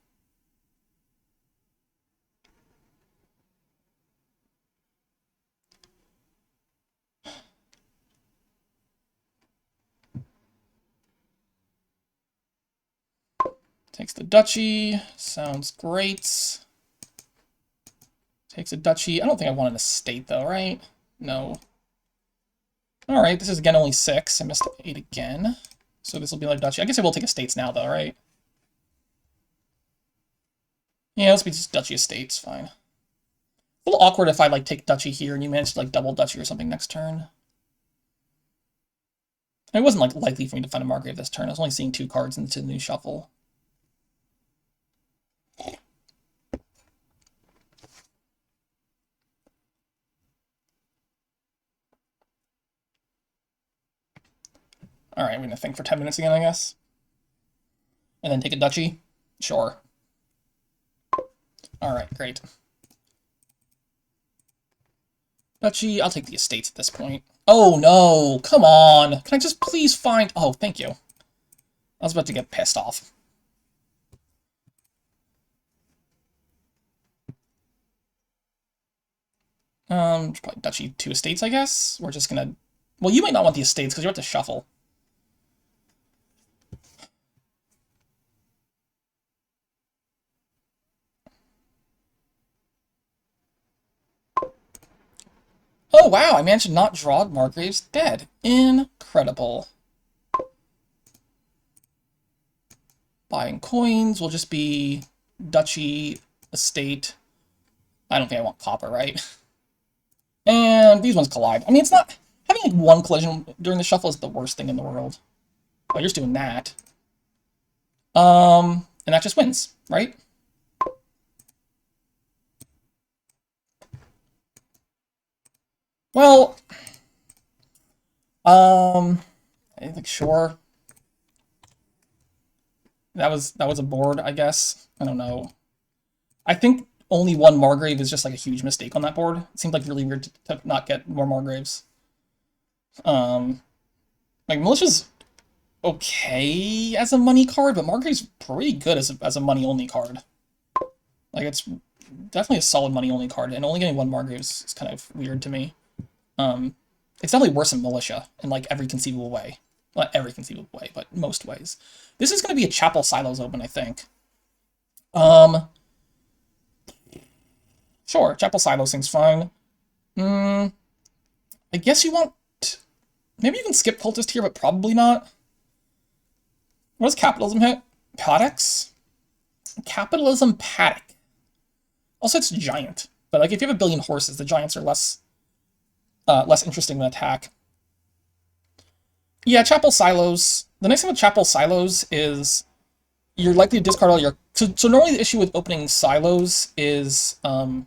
Takes the duchy. Sounds great. Takes a duchy. I don't think I want an estate, though, right? No. Alright, this is, again, only 6. I missed 8 again. So this will be like duchy. I guess I will take estates now, though, right? Yeah, let's be just duchy estates. Fine. A little awkward if I, like, take duchy here and you manage to, like, double duchy or something next turn. It wasn't, like, likely for me to find a Margrave this turn. I was only seeing 2 cards into the new shuffle. Alright, we're gonna think for 10 minutes again, I guess. And then take a duchy? Sure. Alright, great. Duchy, I'll take the estates at this point. Oh no, come on. Can I just please find... Oh, thank you. I was about to get pissed off. Probably duchy 2 estates, I guess. We're just gonna... Well, you might not want the estates because you're at the shuffle. Oh, wow, I managed to not draw Margrave's dead. Incredible. Buying coins will just be duchy, estate. I don't think I want copper, right? And these ones collide. I mean, it's not... Having like one collision during the shuffle is the worst thing in the world. Oh, you're just doing that. And that just wins, right? Well, I think sure. That was a board, I guess. I don't know. I think only one Margrave is just like a huge mistake on that board. It seemed like really weird to not get more Margraves. Like Militia's okay as a money card, but Margrave's pretty good as a money only card. Like it's definitely a solid money only card, and only getting one Margrave is kind of weird to me. It's definitely worse than Militia in like every conceivable way. Not every conceivable way, but most ways. This is going to be a Chapel Silos open, I think. Sure, Chapel Silos seems fine. I guess you want... Maybe you can skip Cultist here, but probably not. What does Capitalism hit? Paddocks? Capitalism Paddock. Also, it's Giant. But like, if you have a billion horses, the Giants are less interesting than attack. Yeah, Chapel Silos. The nice thing with Chapel Silos is you're likely to discard all your... So normally the issue with opening Silos is you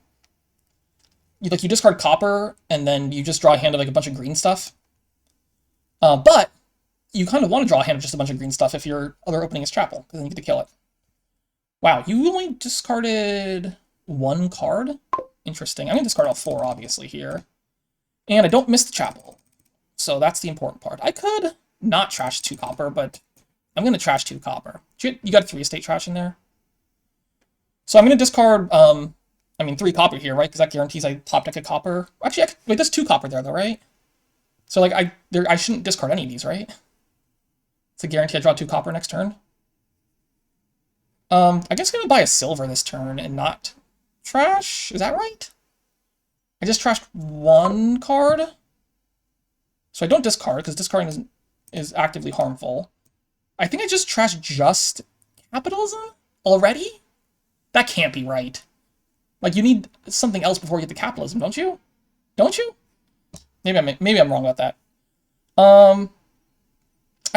discard copper, and then you just draw a hand of like a bunch of green stuff. But you kind of want to draw a hand of just a bunch of green stuff if your other opening is Chapel, because then you get to kill it. Wow, you only discarded 1 card? Interesting. I'm going to discard all 4, obviously, here. And I don't miss the Chapel. So that's the important part. I could not trash 2 copper, but I'm going to trash 2 copper. You got a 3 estate trash in there? So I'm going to discard, I mean, 3 copper here, right? Because that guarantees I top deck a copper. Actually, wait, there's 2 copper there, though, right? So, like, I shouldn't discard any of these, right? It's a guarantee I draw 2 copper next turn. I guess I'm going to buy a silver this turn and not trash. Is that right? I just trashed 1 card. So I don't discard, because discarding is actively harmful. I think I just trashed just capitalism already? That can't be right. Like, you need something else before you get to capitalism, don't you? Don't you? Maybe I'm wrong about that. I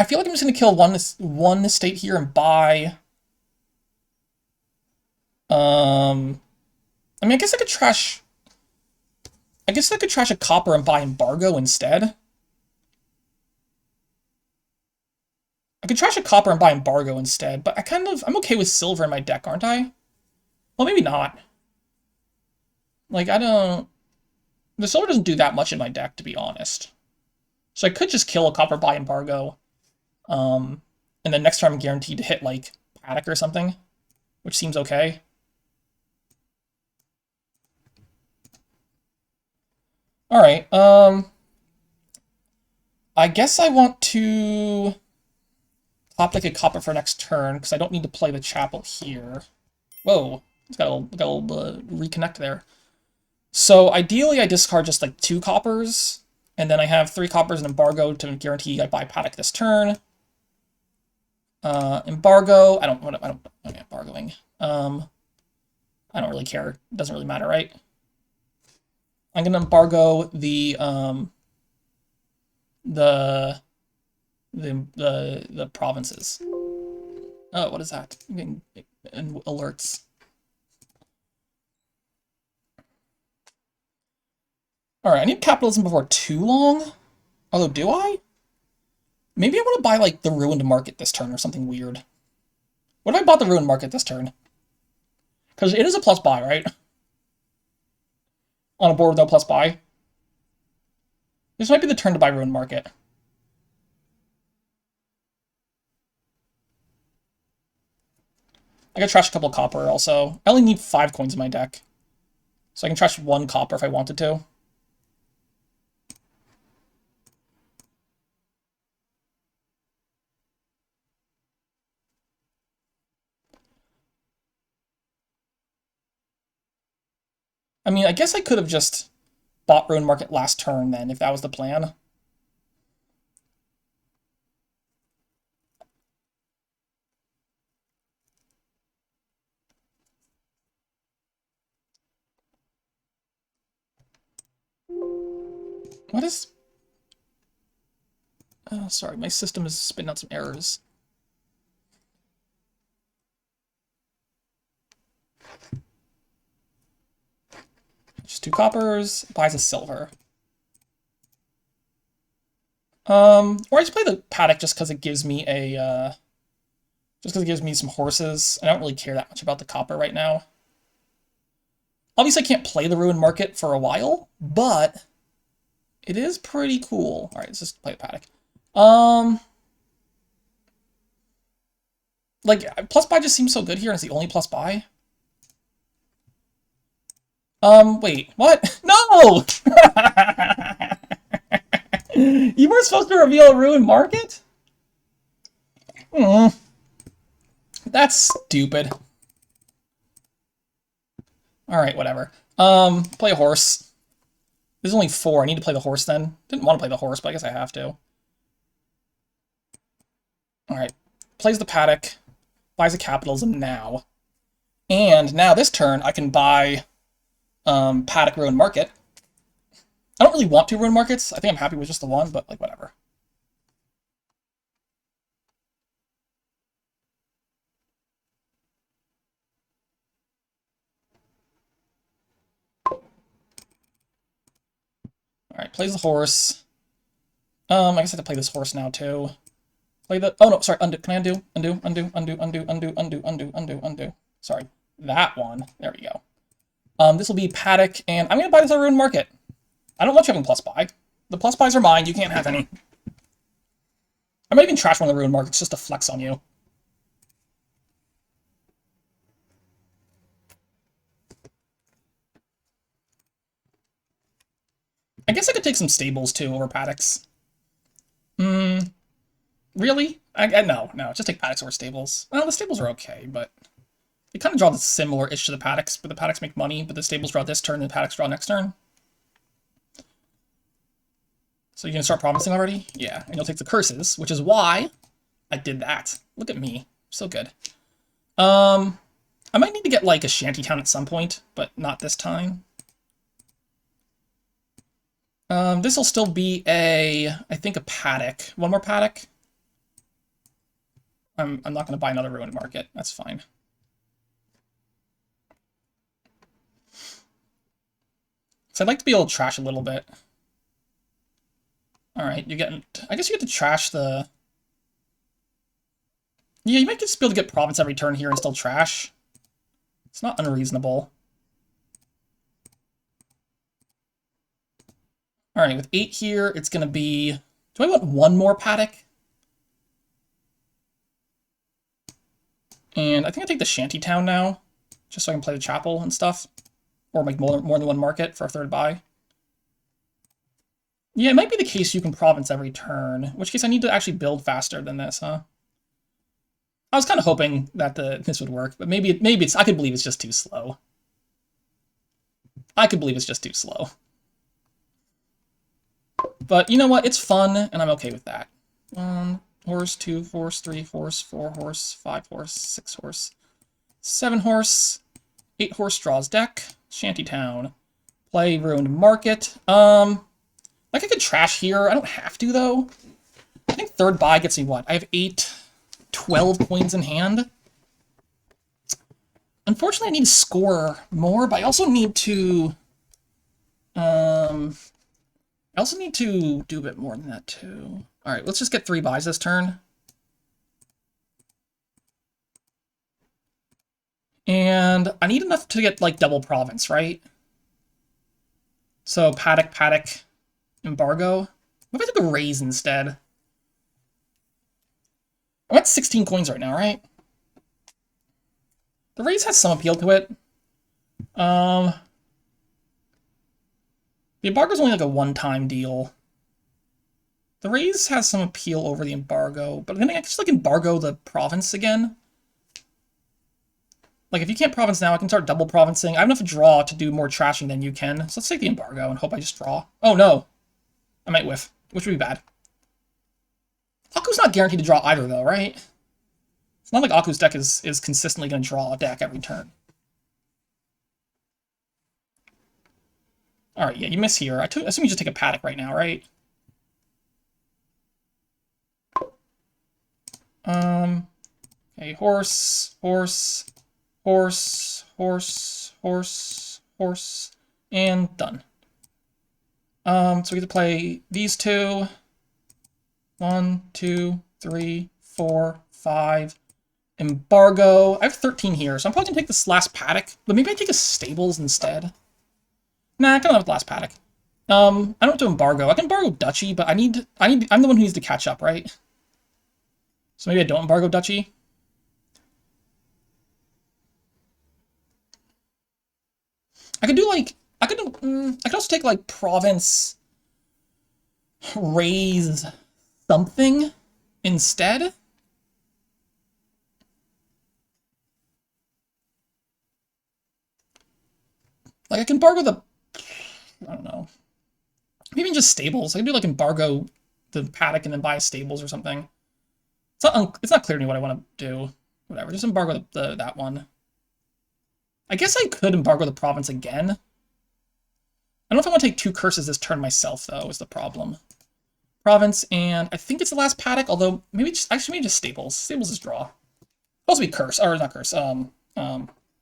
feel like I'm just gonna kill one estate here and buy. I mean, I guess I could trash. I guess I could trash a copper and buy embargo instead. I could trash a copper and buy embargo instead, but I'm okay with silver in my deck, aren't I? Well, maybe not. Like, the silver doesn't do that much in my deck, to be honest. So I could just kill a copper buy embargo. And then next turn I'm guaranteed to hit, like, Paddock or something, which seems okay. Alright, I guess I want to top deck a copper for next turn, because I don't need to play the chapel here. Whoa, it's got a little reconnect there. So ideally I discard just like 2 coppers, and then I have 3 coppers and embargo to guarantee I buy Paddock this turn. Embargo, I don't embargoing. I don't really care. It doesn't really matter, right? I'm gonna embargo the provinces. Oh, what is that? I'm getting alerts. Alright, I need capitalism before too long. Although, do I? Maybe I want to buy, like, the Ruined Market this turn or something weird. What if I bought the Ruined Market this turn? Because it is a plus buy, right? On a board with no plus buy. This might be the turn to buy Ruined Market. I could trash a couple copper also. I only need 5 coins in my deck. So I can trash 1 copper if I wanted to. I mean, I guess I could have just bought Ruined Market last turn then, if that was the plan. What is... Oh, sorry, my system is spitting out some errors. Just 2 coppers, buys a silver. Or I just play the Paddock just because it gives me a, just because it gives me some horses. I don't really care that much about the copper right now. Obviously, I can't play the Ruined Market for a while, but it is pretty cool. All right, let's just play the Paddock. Like, plus buy just seems so good here, and it's the only plus buy. Wait, what? No! You were supposed to reveal a Ruined Market? That's stupid. Alright, whatever. Play a horse. There's only 4. I need to play the horse then. Didn't want to play the horse, but I guess I have to. Alright. Plays the Paddock. Buys a capitalism now. And now this turn, I can buy Paddock Ruined Market. I don't really want 2 Ruined Markets. I think I'm happy with just the 1, but, like, whatever. Alright, plays the horse. I guess I have to play this horse now, too. Play the... Oh, no, sorry, undo. Can I undo? Undo, undo, undo, undo, undo, undo, undo, undo, undo. Sorry. That one. There we go. This will be Paddock, and I'm going to buy this on Ruined Market. I don't want you having plus buy. The plus buys are mine. You can't have any. I might even trash one of the ruined markets just to flex on you. I guess I could take some stables too over paddocks. Really? No. Just take paddocks over stables. Well, the stables are okay, but they kind of draw the similar-ish to the paddocks, but the paddocks make money, but the stables draw this turn, and the paddocks draw next turn. So you're gonna start promising already? Yeah, and you'll take the curses, which is why I did that. Look at me. So good. I might need to get, like, a shantytown at some point, but not this time. This will still be I think a paddock. One more paddock. I'm not going to buy another ruined market. That's fine. So I'd like to be able to trash a little bit. Alright, I guess you get to trash the... Yeah, you might just be able to get province every turn here and still trash. It's not unreasonable. Alright, with 8 here, it's going to be... Do I want one more paddock? And I think I take the shantytown now, just so I can play the chapel and stuff. Or make more than one market for a third buy. Yeah, it might be the case you can province every turn, in which case I need to actually build faster than this, huh? I was kind of hoping that this would work, but maybe it's... I could believe it's just too slow. I could believe it's just too slow. But you know what? It's fun, and I'm okay with that. 1 horse, 2 horse, 3 horse, 4 horse, 5 horse, 6 horse, 7 horse, 8 horse draws deck, shantytown, play ruined market. Like I could trash here. I don't have to though. I think third buy gets me what? I have 12 coins in hand. Unfortunately, I need to score more, but I also need to do a bit more than that too. All right, let's just get 3 buys this turn. And I need enough to get like double province, right? So paddock, embargo. What if I took a raise instead? I'm at 16 coins right now, right? The raise has some appeal to it. The embargo's only like a one-time deal. The raise has some appeal over the embargo, but then I just like embargo the province again. Like if you can't province now, I can start double provincing. I have enough draw to do more trashing than you can. So let's take the embargo and hope I just draw. Oh no. I might whiff, which would be bad. Aku's not guaranteed to draw either though, right? It's not like Aku's deck is consistently going to draw a deck every turn. Alright, yeah, you miss here. I assume you just take a paddock right now, right? Okay, horse, and done. So we get to play these two. 1, 2, 3, 4, 5. Embargo. I have 13 here, so I'm probably gonna take this last paddock, but maybe I take a stables instead. Nah, I can have the last paddock. I don't have to embargo. I can embargo duchy, but I'm the one who needs to catch up, right? So maybe I don't embargo duchy. I could do like I could also take like province raise something instead. Like I can embargo the I don't know. Maybe even just stables. I can do like embargo the paddock and then buy stables or something. It's not clear to me what I want to do. Whatever, just embargo that one. I guess I could embargo the province again. I don't know if I want to take 2 curses this turn myself, though, is the problem. Province, and I think it's the last paddock, although maybe maybe just stables. Stables is draw. Supposed to be curse, or not curse,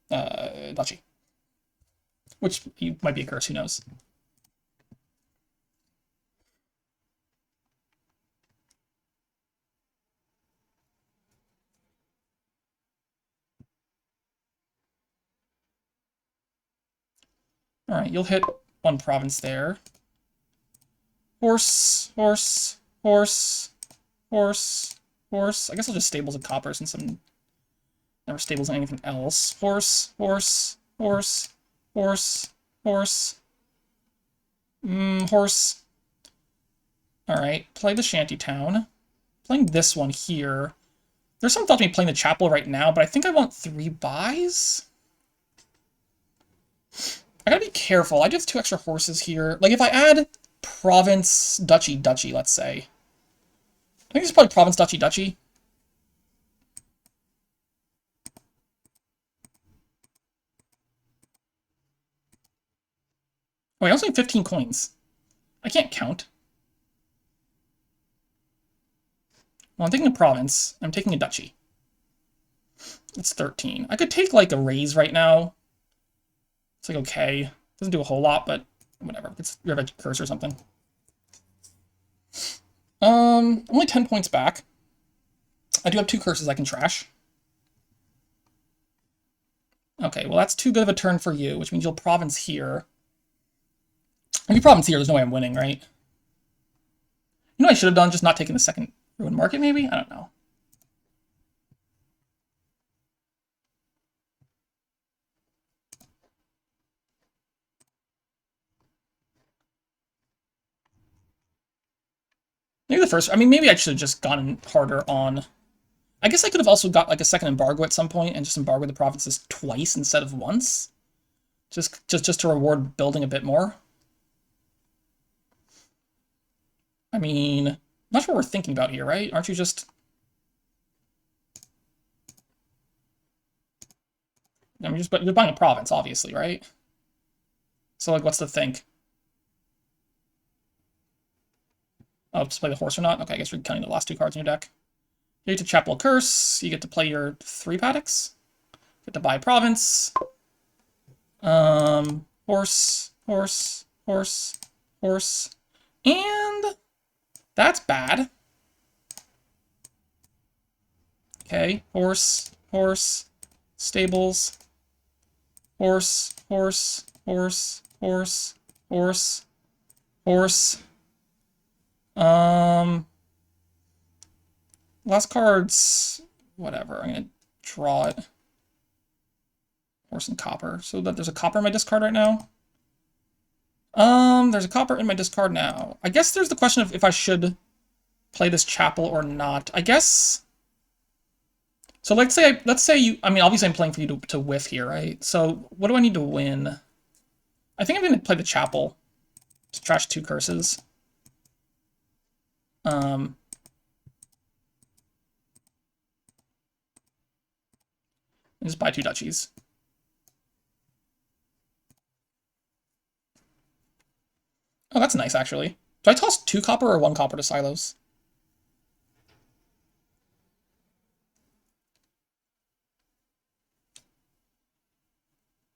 duchy. Which might be a curse, who knows. Alright, you'll hit 1 province there. Horse, horse, horse, horse, horse. I guess I'll just stables a copper since I'm never stables anything else. Horse, horse, horse, horse, horse. Horse. Alright, play the shantytown. Playing this one here. There's some thought to me playing the chapel right now, but I think I want 3 buys. I gotta be careful. I do have 2 extra horses here. Like, if I add province, duchy, duchy, let's say. I think it's probably province, duchy, duchy. Wait, I also need 15 coins. I can't count. Well, I'm taking a province. I'm taking a duchy. It's 13. I could take, like, a raise right now. It's, like, okay. Doesn't do a whole lot, but whatever. It's your curse or something. Only 10 points back. I do have 2 curses I can trash. Okay, well, that's too good of a turn for you, which means you'll province here. If you province here, there's no way I'm winning, right? You know what I should have done? Just not taking the second ruin market, maybe? I don't know. Maybe the first... I mean, maybe I should have just gotten harder on... I guess I could have also got, like, a second embargo at some point and just embargoed the provinces twice instead of once. Just to reward building a bit more. I mean, not sure what we're thinking about here, right? Aren't you just... I mean, you're buying a province, obviously, right? So, like, what's the think? Oh, just play the horse or not? Okay, I guess you're cutting the last 2 cards in your deck. You get to Chapel of Curse. You get to play your 3 paddocks. You get to buy a province. Horse, horse, horse, horse. And that's bad. Okay, horse, horse, stables, horse, horse, horse, horse, horse, horse. Last card's whatever. I'm gonna draw it. Horse and copper. So that there's a copper in my discard right now. There's a copper in my discard now. I guess there's the question of if I should play this chapel or not. I guess. So let's say you. I mean, obviously I'm playing for you to whiff here, right? So what do I need to win? I think I'm gonna play the chapel to trash 2 curses. And just buy 2 duchies. Oh, that's nice, actually. Do I toss 2 copper or 1 copper to silos?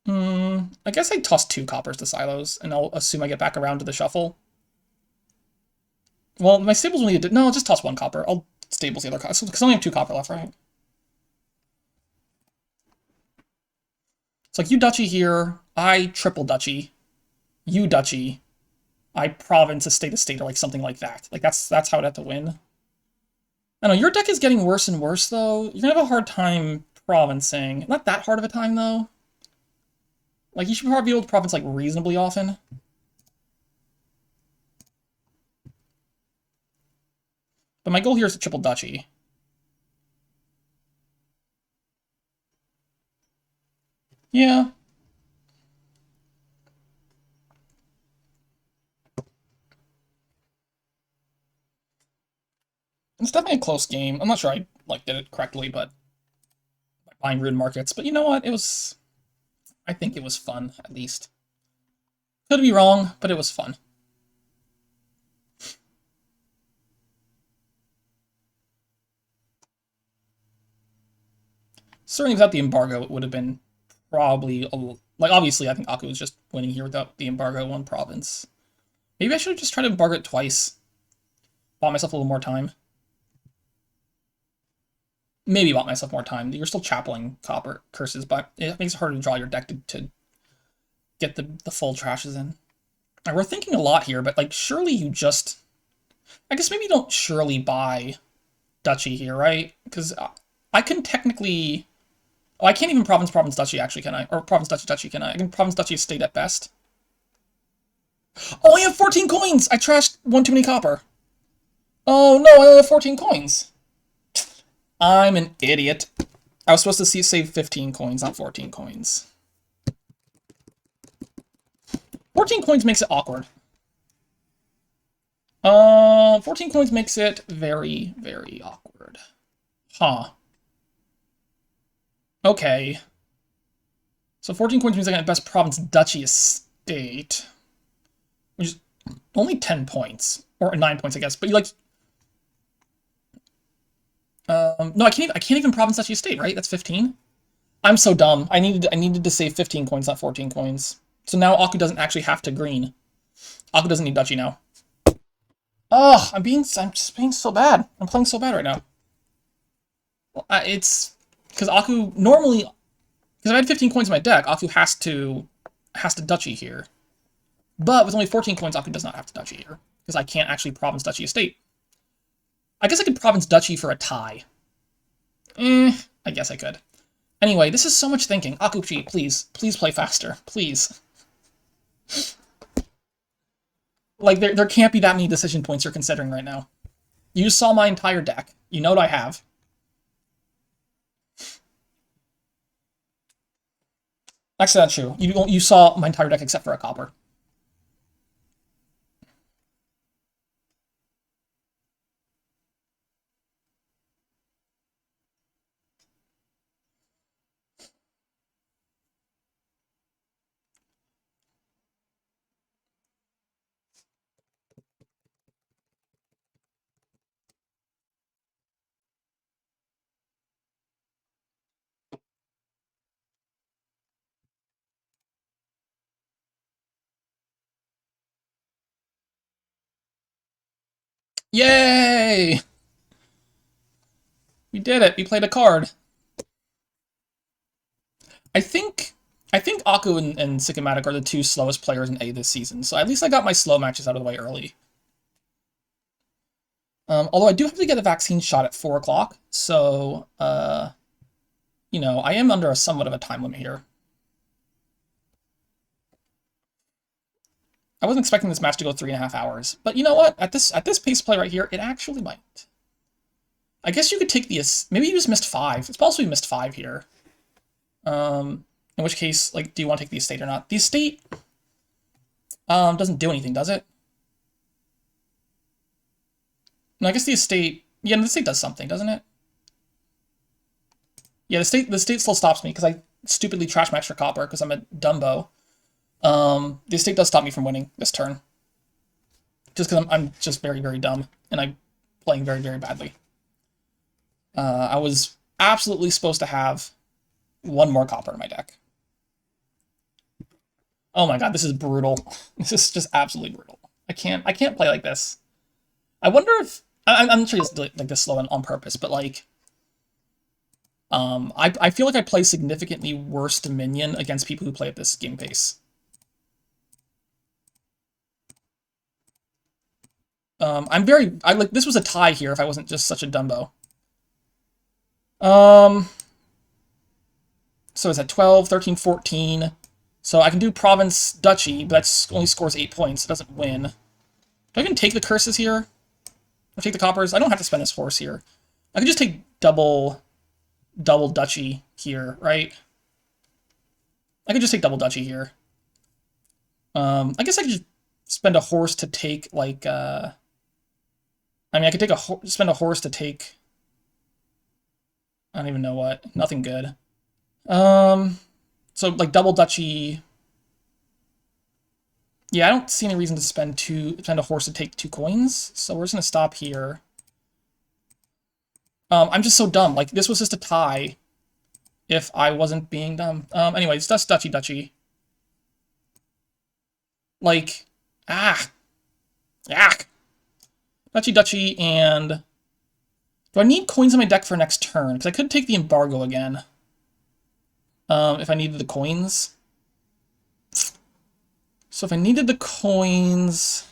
I guess I toss 2 coppers to silos, and I'll assume I get back around to the shuffle. Well, my stables will need to... No, I'll just toss 1 copper. I'll stables the other copper, because I only have 2 copper left, right? It's like, you duchy here, I triple duchy, you duchy, I province estate estate, or like something like that. Like, that's how I'd have to win. I don't know, your deck is getting worse and worse, though. You're gonna have a hard time provincing. Not that hard of a time, though. Like, you should probably be able to province, like, reasonably often. But my goal here is to triple duchy. Yeah. It's definitely a close game. I'm not sure I, like, did it correctly, but... by buying ruin markets. But you know what? It was... I think it was fun, at least. Could be wrong, but it was fun. Certainly without the embargo, it would have been probably... like, obviously, I think Aku was just winning here without the embargo 1 province. Maybe I should have just tried to embargo it twice. Bought myself a little more time. Maybe bought myself more time. You're still chappeling copper curses, but it makes it harder to draw your deck to get the full trashes in. We're thinking a lot here, but like surely you just... I guess maybe you don't surely buy duchy here, right? Because I can technically... Oh, I can't even province duchy actually, can I? Or province duchy, can I? I can province duchy estate at best. Oh, I have 14 coins! I trashed one too many copper. Oh no, I only have 14 coins. I'm an idiot. I was supposed to save 15 coins, not 14 coins. 14 coins makes it awkward. 14 coins makes it very, very awkward. Huh. Okay. So 14 coins means I got best province duchy estate. Which is only 10 points. Or 9 points, I guess. But you like... no, I can't even province duchy estate, right? That's 15? I'm so dumb. I needed to save 15 coins, not 14 coins. So now Aku doesn't actually have to green. Aku doesn't need duchy now. Oh, I'm just being so bad. I'm playing so bad right now. Well, it's because Aku normally, because if I had 15 coins in my deck, Aku has to duchy here. But with only 14 coins, Aku does not have to duchy here because I can't actually province duchy estate. I guess I could province duchy for a tie. I guess I could. Anyway, this is so much thinking. Akuchi, please play faster, please. Like, there can't be that many decision points you're considering right now. You just saw my entire deck. You know what I have. Actually, that's true. You saw my entire deck except for a copper. Yay! We did it. We played a card. I think Aku and Sycomatic are the two slowest players in A this season, so at least I got my slow matches out of the way early. Although I do have to get a vaccine shot at 4 o'clock, so, you know, I am under somewhat of a time limit here. I wasn't expecting this match to go 3.5 hours, but you know what? At this pace play right here, it actually might. I guess you could take the... Maybe you just missed 5. It's possible you missed 5 here. In which case, like, do you want to take the estate or not? The estate doesn't do anything, does it? No, I guess the estate... Yeah, the estate does something, doesn't it? Yeah, the estate still stops me because I stupidly trash my extra copper because I'm a dumbo. The estate does stop me from winning this turn. Just because I'm just very, very dumb, and I'm playing very, very badly. I was absolutely supposed to have 1 more copper in my deck. Oh my god, this is brutal. This is just absolutely brutal. I can't play like this. I wonder if... I'm sure it's like this slow on purpose, but like... I feel like I play significantly worse Dominion against people who play at this game pace. This was a tie here if I wasn't just such a dumbo. So it's at 12, 13, 14. So I can do Province Duchy, but that only scores 8 points. It doesn't win. Do I even take the curses here? Or take the coppers? I don't have to spend this horse here. I could just take double Duchy here, right? I could just take double Duchy here. I guess I could just spend a horse to take, like, I mean, I could take spend a horse to take... I don't even know what. Nothing good. So, like, double Duchy... Yeah, I don't see any reason to spend a horse to take 2 coins, so we're just gonna stop here. I'm just so dumb. Like, this was just a tie if I wasn't being dumb. Anyways, that's Duchy. Like, Duchy, and... Do I need coins in my deck for next turn? Because I could take the embargo again. If I needed the coins. So if I needed the coins...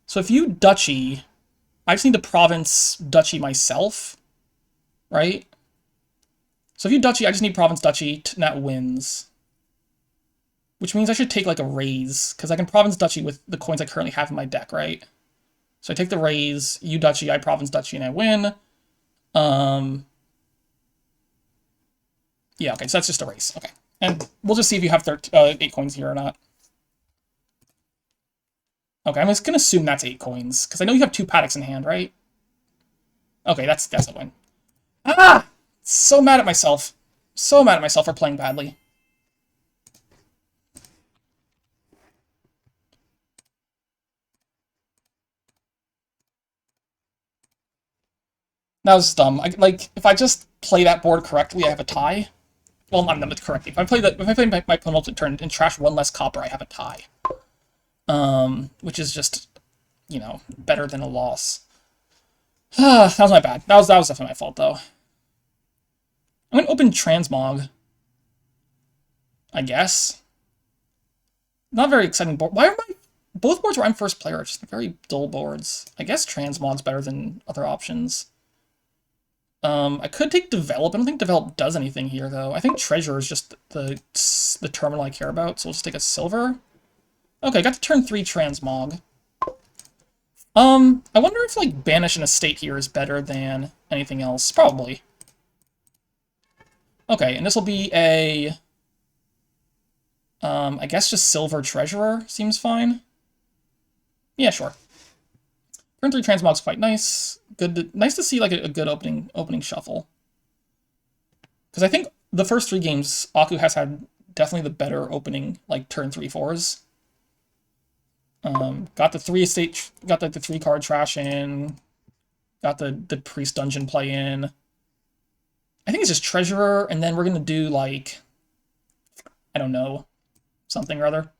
So if you duchy, I just need to province duchy myself, right? So if you duchy, I just need province duchy, and that wins. Which means I should take like a raise, because I can province duchy with the coins I currently have in my deck, right? So I take the raise, you duchy, I province duchy, and I win. Yeah, okay, so that's just a raise. Okay. And we'll just see if you have 8 coins here or not. Okay, I'm just going to assume that's 8 coins, because I know you have 2 paddocks in hand, right? Okay, that's a win. Ah! So mad at myself. So mad at myself for playing badly. That was dumb. If I just play that board correctly, I have a tie. Well, not correctly. If I play my penultimate turn and trash 1 less copper, I have a tie. Which is just, you know, better than a loss. That was my bad. That was definitely my fault, though. I'm gonna open Transmog. I guess. Not very exciting board. Why are both boards where I'm first player are just very dull boards? I guess Transmog's better than other options. I could take Develop. I don't think Develop does anything here, though. I think Treasure is just the terminal I care about, so we'll just take a Silver. Okay, got to turn 3 Transmog. I wonder if, like, Banish an Estate here is better than anything else. Probably. Okay, and this will be a... I guess just Silver Treasurer seems fine. Yeah, sure. Turn 3 Transmog's quite nice. Nice to see, like, a good opening shuffle. Because I think the first 3 games, Aku has had definitely the better opening, like, turn 3/4s. Got the 3 estate, got the 3 card trash in, got the priest dungeon play in. I think it's just treasurer, and then we're gonna do like, I don't know, something or other.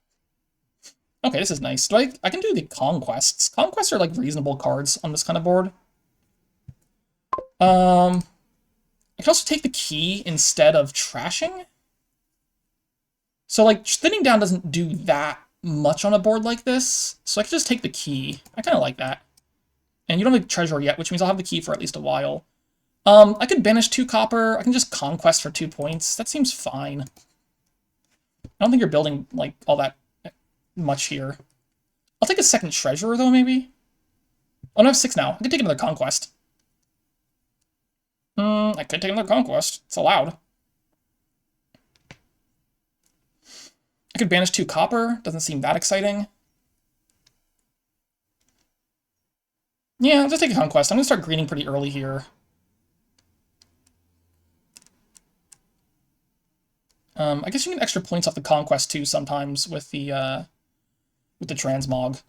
Okay, this is nice. I can do the conquests. Conquests are like reasonable cards on this kind of board. I can also take the key instead of trashing. So like thinning down doesn't do that much on a board like this, so I can just take the key. I kind of like that. And you don't have treasurer yet, which means I'll have the key for at least a while. I could banish 2 copper. I can just conquest for 2 points. That seems fine. I don't think you're building like all that much here. I'll take a second treasurer though, maybe. Oh, no, I have 6 now. I could take another conquest. I could take another conquest. It's allowed. I could banish 2 copper. Doesn't seem that exciting. Yeah, I'll just take a conquest. I'm gonna start greening pretty early here. I guess you can get extra points off the conquest too sometimes with the transmog.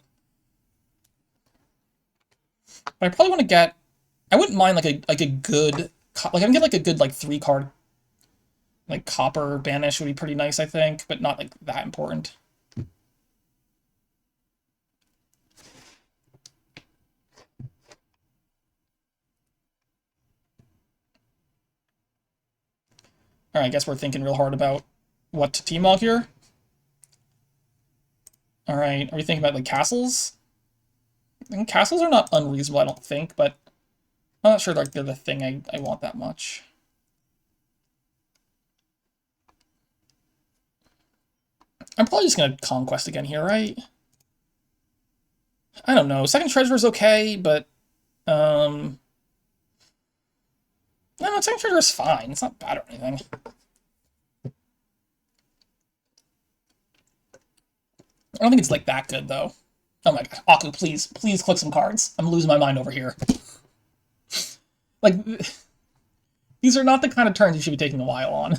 But I probably want to get. I wouldn't mind like a good I can get like a good like 3 card like copper banish would be pretty nice, I think, but not like that important. Alright, I guess we're thinking real hard about what to team log here. Alright, are we thinking about like castles? I think castles are not unreasonable, I don't think, but I'm not sure like they're the thing I want that much. I'm probably just gonna conquest again here, right? I don't know. Second treasure is okay, but no, second treasure is fine. It's not bad or anything. I don't think it's like that good though. Oh my god, Aku, please click some cards. I'm losing my mind over here. Like, these are not the kind of turns you should be taking a while on.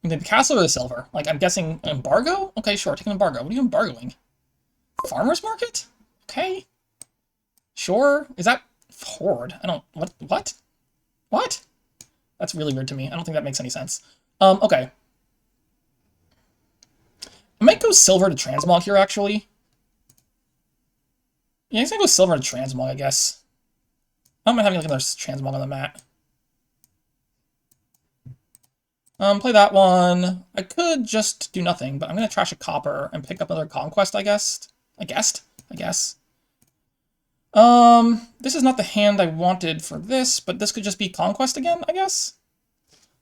And then the castle or the silver? Like, I'm guessing embargo? Okay, sure, take an embargo. What are you embargoing? Farmer's market? Okay. Sure. Is that horde? I don't... What? What? That's really weird to me. I don't think that makes any sense. Okay. I might go silver to transmog here, actually. Yeah, I'm gonna go silver to transmog, I guess. I don't mind having like another transmog on the mat. Play that one. I could just do nothing, but I'm gonna trash a copper and pick up another conquest, I guess. I guess. This is not the hand I wanted for this, but this could just be conquest again, I guess.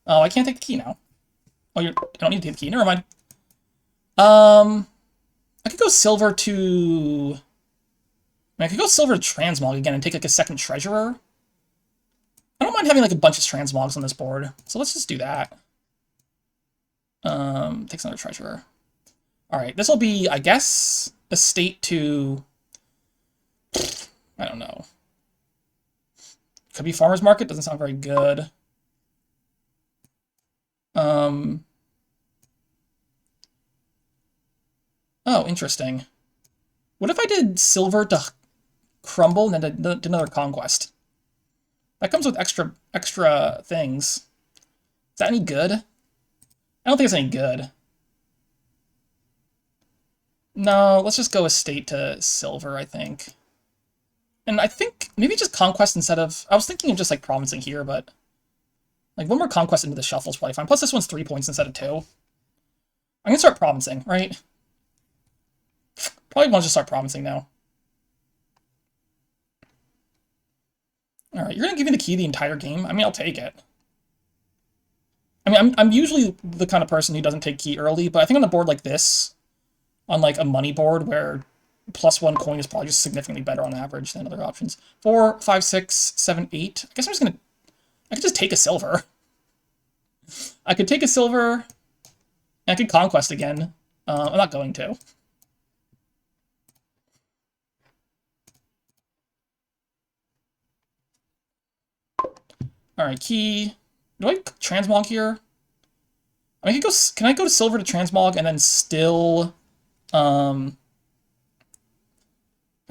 Oh, I can't take the key now. Oh, I don't need to take the key. Never mind. I could go silver to... I could go silver to transmog again and take like a second treasurer. I don't mind having like a bunch of transmogs on this board, so let's just do that. Takes another treasurer. Alright, this will be, I guess, estate to... I don't know. Could be farmer's market, doesn't sound very good. Oh, interesting. What if I did silver to crumble and then did another conquest? That comes with extra things. Is that any good? I don't think it's any good. No, let's just go estate to silver, I think. And I think maybe just conquest instead of... I was thinking of just like provincing here, but... Like one more conquest into the shuffle is probably fine. Plus this one's 3 points instead of 2. I'm gonna start provincing, right? Probably want to just start provincing now. Alright, you're gonna give me the key the entire game? I mean, I'll take it. I mean, I'm usually the kind of person who doesn't take key early, but I think on a board like this, on like a money board where +1 coin is probably just significantly better on average than other options. 4, 5, 6, 7, 8. I guess I'm just gonna... I could just take a silver. I could take a silver, and I could conquest again. I'm not going to. Alright, key. Do I transmog here? I mean, can I go to silver to transmog and then still... I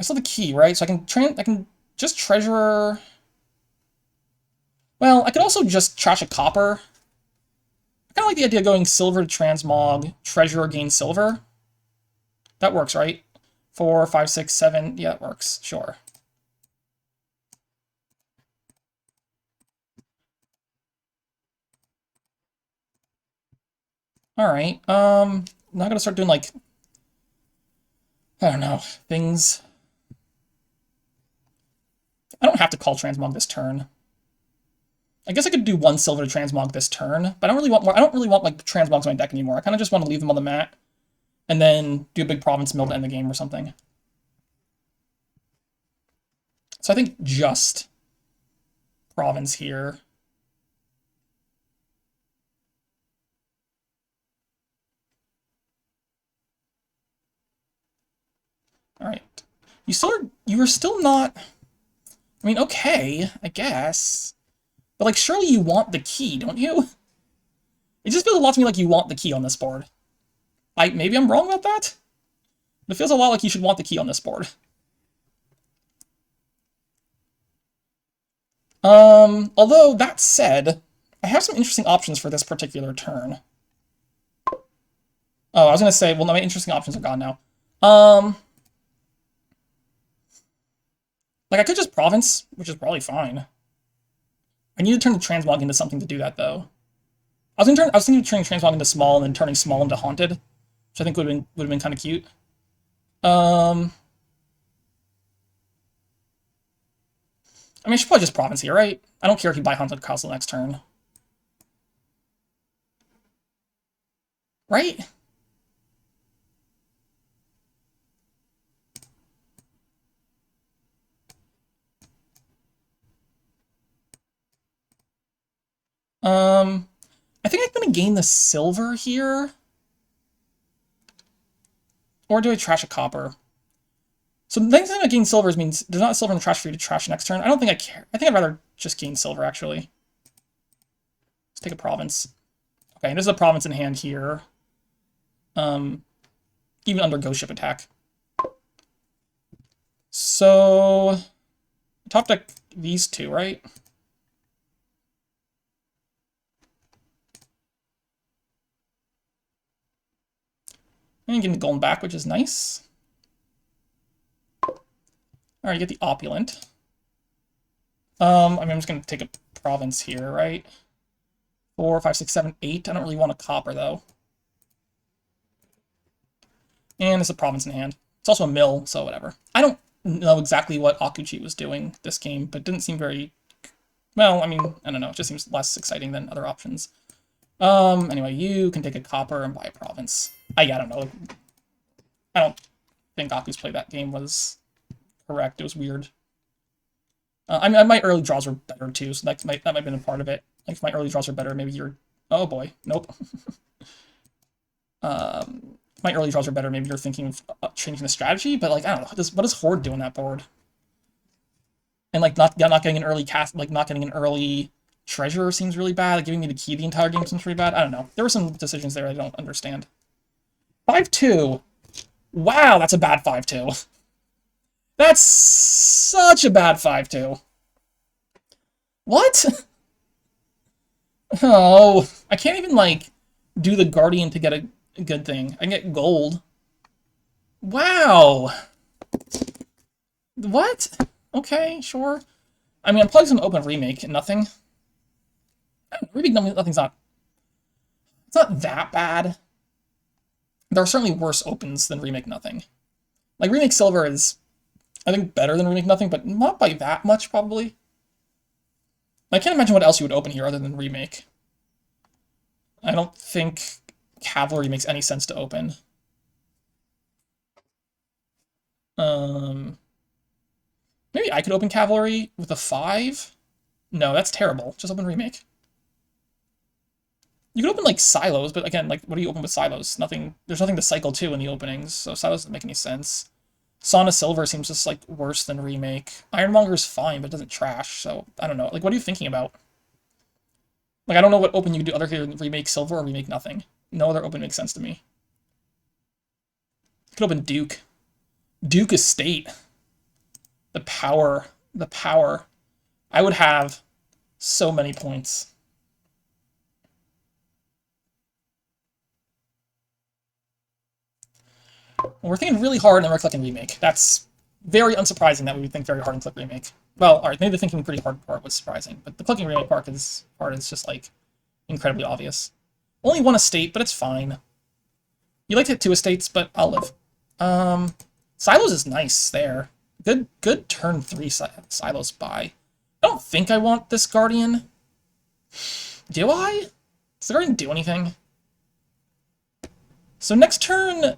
still have the key, right? So I can just treasurer... Well, I could also just trash a copper. I kind of like the idea of going silver to transmog, treasurer, gain silver. That works, right? 4, 5, 6, 7. Yeah, it works. Sure. Alright, now I'm gonna start doing, like... I don't know, things... I don't have to call transmog this turn. I guess I could do 1 silver to transmog this turn, but I don't really want more. I don't really want like transmogs on my deck anymore. I kind of just want to leave them on the mat, and then do a big province mill to end the game or something. So I think just province here. All right, you were still not. I mean, okay, I guess. But, like, surely you want the key, don't you? It just feels a lot to me like you want the key on this board. Maybe I'm wrong about that? But it feels a lot like you should want the key on this board. Although, that said, I have some interesting options for this particular turn. Oh, I was gonna say, well, no, my interesting options are gone now. Like, I could just province, which is probably fine. I need to turn the transmog into something to do that, though. I was thinking of turning transmog into small and then turning small into haunted, which I think would have been kind of cute. I mean, I should probably just province here, right? I don't care if you buy haunted castle next turn, right? I think I'm gonna gain the silver here. Or do I trash a copper? So the next time I gain silver means there's not silver in the trash for you to trash next turn. I don't think I care. I think I'd rather just gain silver, actually. Let's take a province. Okay, this is a province in hand here. Even under ghost ship attack. So top deck these two, right? And getting the golden back, which is nice. Alright, you get the opulent. I mean, I'm just gonna take a province here, right? 4, 5, 6, 7, 8. I don't really want a copper, though. And it's a province in hand. It's also a mill, so whatever. I don't know exactly what Akuchi was doing this game, but it didn't seem very... Well, I mean, I don't know. It just seems less exciting than other options. Anyway, you can take a copper and buy a province. I don't know. I don't think Aku's play that game was correct. It was weird. I mean, my early draws were better, too, so that might have been a part of it. Like, if my early draws are better, maybe you're... Oh, boy. Nope. If my early draws are better, maybe you're thinking of changing the strategy, but, like, I don't know. What does Horde do on that board? And, like, not getting an early cast... Like, not getting an early treasure seems really bad. Like, giving me the key the entire game seems really bad. I don't know. There were some decisions there I don't understand. 5-2. Wow, that's a bad 5-2. That's such a bad 5-2. What? Oh, I can't even, like, do the Guardian to get a good thing. I can get gold. Wow. What? Okay, sure. I mean, I'm probably going to open Remake and nothing. Remake nothing's not... It's not that bad. There are certainly worse opens than Remake Nothing. Like, Remake Silver is, I think, better than Remake Nothing, but not by that much, probably. I can't imagine what else you would open here other than Remake. I don't think Cavalry makes any sense to open. Maybe I could open Cavalry with a 5? No, that's terrible. Just open Remake. You could open, like, Silos, but again, like, what do you open with Silos? Nothing. There's nothing to cycle to in the openings, so Silos doesn't make any sense. Sauna Silver seems just, like, worse than Remake. Ironmonger is fine, but it doesn't trash, so I don't know. Like, what are you thinking about? Like, I don't know what open you could do other than Remake Silver or Remake Nothing. No other open makes sense to me. You could open Duke. Duke Estate. The power. The power. I would have so many points. We're thinking really hard and then we're clicking Remake. That's very unsurprising that we would think very hard and click Remake. Well, alright, maybe the thinking pretty hard part was surprising, but the clicking Remake part is just, like, incredibly obvious. Only one estate, but it's fine. You like to hit 2 estates, but I'll live. Silos is nice there. Good turn 3 Silos buy. I don't think I want this Guardian. Do I? Does the Guardian do anything? So next turn...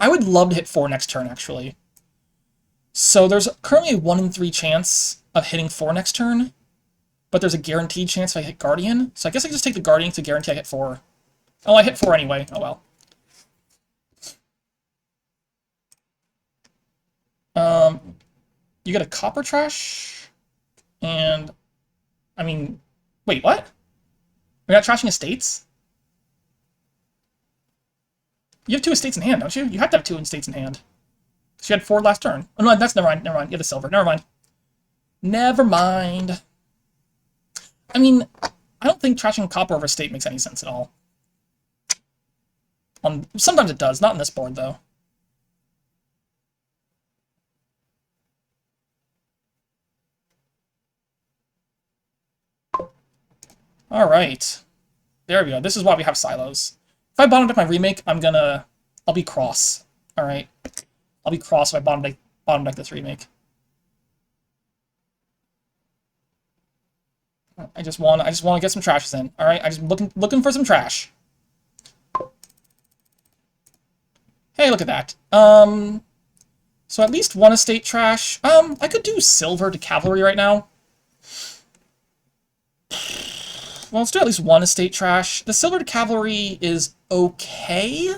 I would love to hit 4 next turn, actually. So there's currently a 1 in 3 chance of hitting 4 next turn, but there's a guaranteed chance if I hit Guardian. So I guess I can just take the Guardian to guarantee I hit 4. Oh, I hit 4 anyway. Oh, well. You get a Copper Trash, and... I mean... Wait, what? We're not trashing estates? You have 2 estates in hand, don't you? You have to have 2 estates in hand. Because you had 4 last turn. Oh, no, that's... Never mind. You have a silver. Never mind. Never mind. I mean, I don't think trashing copper over estate makes any sense at all. Sometimes it does. Not on this board, though. Alright. There we go. This is why we have silos. If I bottom deck my remake, I'll be cross. Alright. I'll be cross if I bottom deck this remake. I just want to get some trashes in. Alright, I just looking for some trash. Hey, look at that. So at least 1 estate trash. I could do silver to cavalry right now. Well, let's do at least 1 estate trash. The silver to cavalry is okay.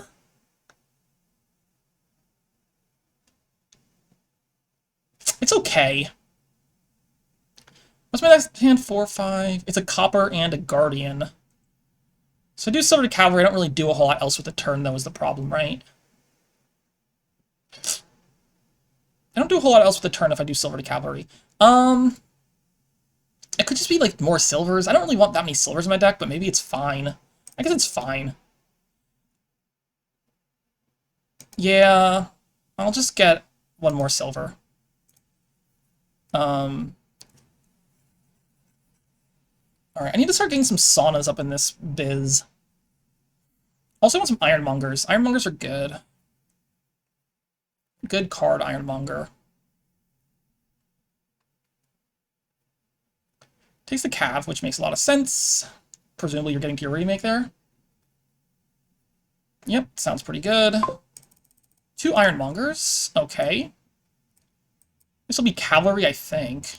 It's okay. What's my next hand? 4, 5. It's a copper and a guardian. So I do silver to cavalry. I don't really do a whole lot else with the turn, though, is the problem, right? I don't do a whole lot else with the turn if I do silver to cavalry. It could just be, like, more silvers. I don't really want that many silvers in my deck, but maybe it's fine. I guess it's fine. Yeah, I'll just get 1 more silver. Alright, I need to start getting some saunas up in this biz. Also, I want some ironmongers. Ironmongers are good. Good card, ironmonger. Takes the cav, which makes a lot of sense. Presumably you're getting to your remake there. Yep, sounds pretty good. 2 ironmongers. Okay. This will be cavalry, I think.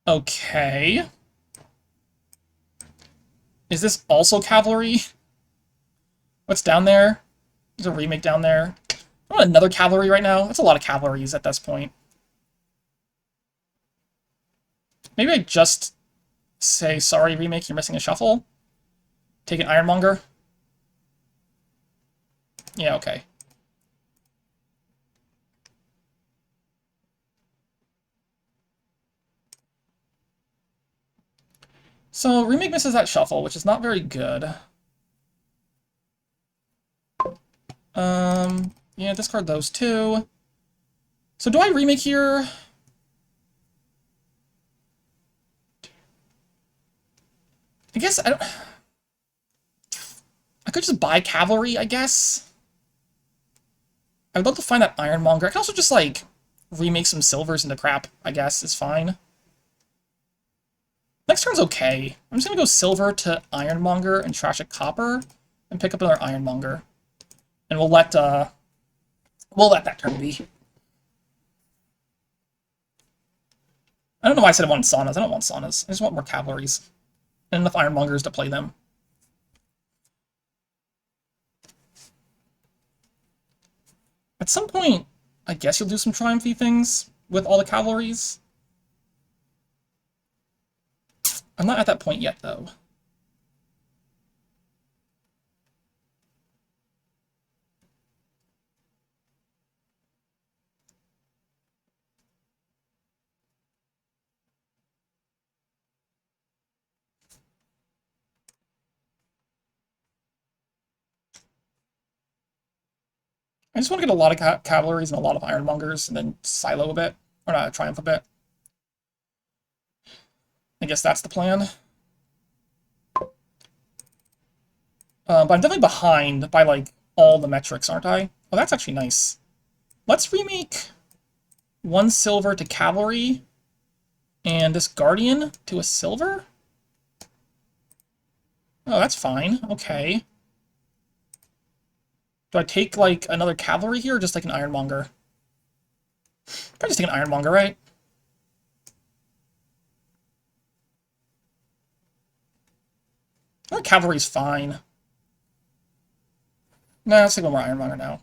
Okay. Is this also cavalry? What's down there? There's a remake down there. I want another cavalry right now. That's a lot of cavalries at this point. Maybe I just say, sorry, remake, you're missing a shuffle. Take an ironmonger. Yeah, okay. So, remake misses that shuffle, which is not very good. Yeah, discard those two. So do I remake here? I guess I don't... I could just buy cavalry, I guess. I'd love to find that ironmonger. I can also just, like, remake some silvers into crap, I guess, is fine. Next turn's okay. I'm just gonna go silver to ironmonger and trash a copper and pick up another ironmonger. And we'll let that turn be. I don't know why I said I wanted saunas. I don't want saunas. I just want more cavalries. And enough ironmongers to play them. At some point, I guess you'll do some triumphy things with all the cavalries. I'm not at that point yet, though. I just want to get a lot of cavalries and a lot of ironmongers, and then silo a bit. Or not, triumph a bit. I guess that's the plan. But I'm definitely behind by, like, all the metrics, aren't I? Oh, that's actually nice. Let's remake 1 silver to cavalry, and this guardian to a silver? Oh, that's fine. Okay. Do I take, like, another cavalry here, or just take an ironmonger? Probably just take an ironmonger, right? I think cavalry's fine. Nah, let's take one more ironmonger now.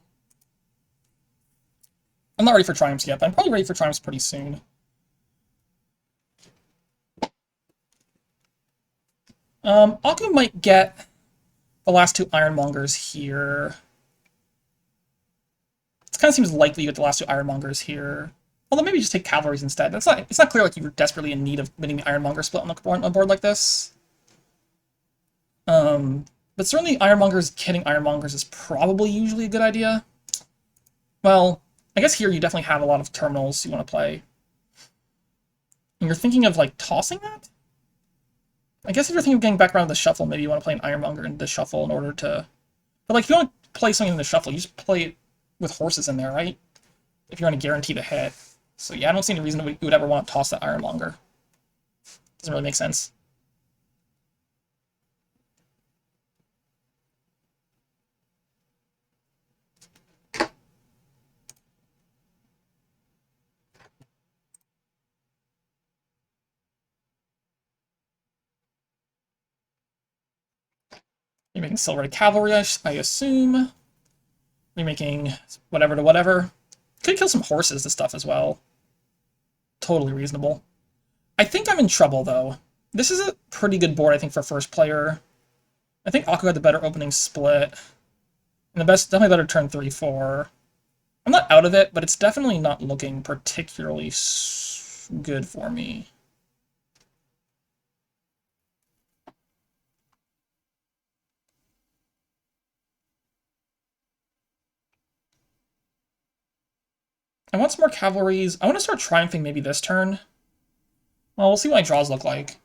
I'm not ready for triumphs yet, but I'm probably ready for triumphs pretty soon. Aku might get the last 2 ironmongers here. It kind of seems likely you get the last 2 ironmongers here. Although maybe just take cavalries instead. It's not clear like you're desperately in need of winning the ironmonger split on a board like this. But certainly hitting ironmongers is probably usually a good idea. Well, I guess here you definitely have a lot of terminals you want to play. And you're thinking of, like, tossing that? I guess if you're thinking of getting back around to the shuffle, maybe you want to play an ironmonger in the shuffle in order to... But, like, if you want to play something in the shuffle, you just play it with horses in there, right? If you're going to guarantee the hit. So yeah, I don't see any reason you would ever want to toss that ironmonger. Doesn't really make sense. You're making silver to cavalry, I assume. You're making whatever to whatever. Could kill some horses to stuff as well. Totally reasonable. I think I'm in trouble, though. This is a pretty good board, I think, for first player. I think Aku had the better opening split. And definitely better turn 3-4. I'm not out of it, but it's definitely not looking particularly good for me. I want some more cavalries. I want to start triumphing maybe this turn. Well, we'll see what my draws look like.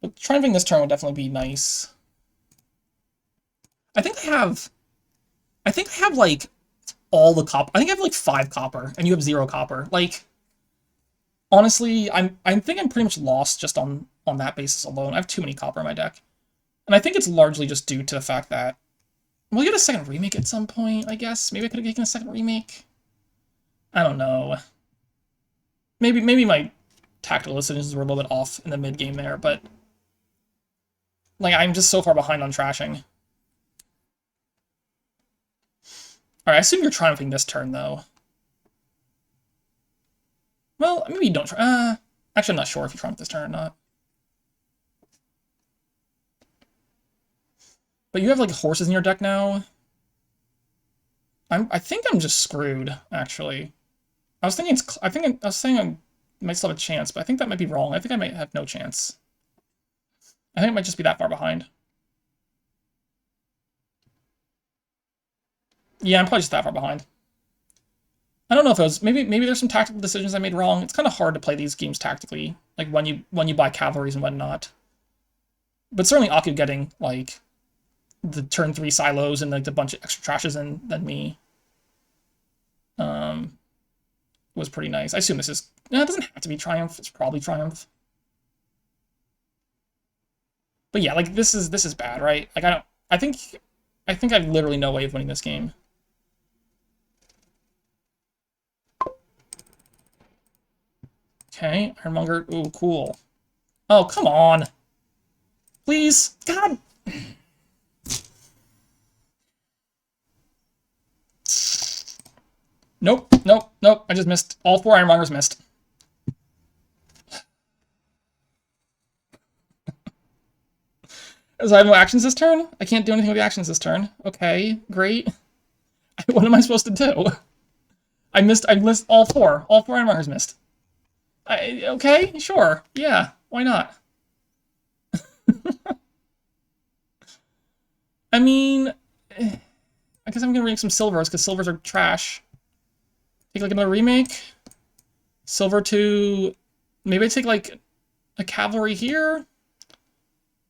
But triumphing this turn would definitely be nice. I think I have like all the copper. I think I have like 5 copper, and you have 0 copper. Like, honestly, I think I'm pretty much lost just on that basis alone. I have too many copper in my deck. And I think it's largely just due to the fact that we'll get a second remake at some point, I guess. Maybe I could have taken a second remake. I don't know. Maybe my tactical decisions were a little bit off in the mid game there, but like I'm just so far behind on trashing. Alright, I assume you're triumphing this turn though. Well, maybe you don't try. Actually, I'm not sure if you triumph this turn or not. But you have like horses in your deck now. I think I'm just screwed, actually. I was thinking I was saying I might still have a chance, but I think that might be wrong. I think I might have no chance. I think it might just be that far behind. Yeah, I'm probably just that far behind. I don't know if it was maybe there's some tactical decisions I made wrong. It's kind of hard to play these games tactically, like when you buy cavalries and whatnot. But certainly Aku getting like the turn 3 silos and like a bunch of extra trashes than me was pretty nice. I assume this is it doesn't have to be Triumph. It's probably Triumph. But yeah, like this is bad, right? Like I think I have literally no way of winning this game. Okay, Ironmonger. Ooh, cool. Oh, come on. Please. God. Nope, nope, nope. I just missed. All 4 Ironmongers missed. So I have no actions this turn? I can't do anything with the actions this turn. Okay, great. What am I supposed to do? I missed all 4. All 4 Ironmongers missed. Okay, sure. Yeah, why not? I mean, I guess I'm gonna remake some silvers, because silvers are trash. Take like another remake. Silver to... Maybe I take like a cavalry here.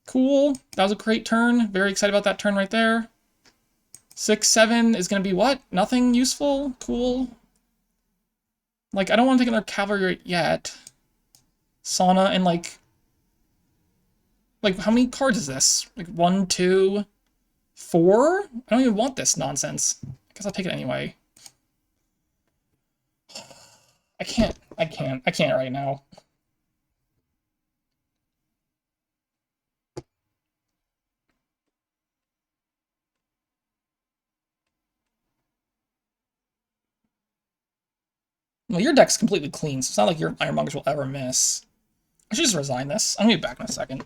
Cool. That was a great turn. Very excited about that turn right there. 6, 7 is gonna be what? Nothing useful? Cool. Like, I don't want to take another cavalry yet. Sauna and like, how many cards is this? Like 1, 2, 4? I don't even want this nonsense. I guess I'll take it anyway. I can't right now. Well, your deck's completely clean, so it's not like your Ironmongers will ever miss. I should just resign this. I'm gonna be back in a second.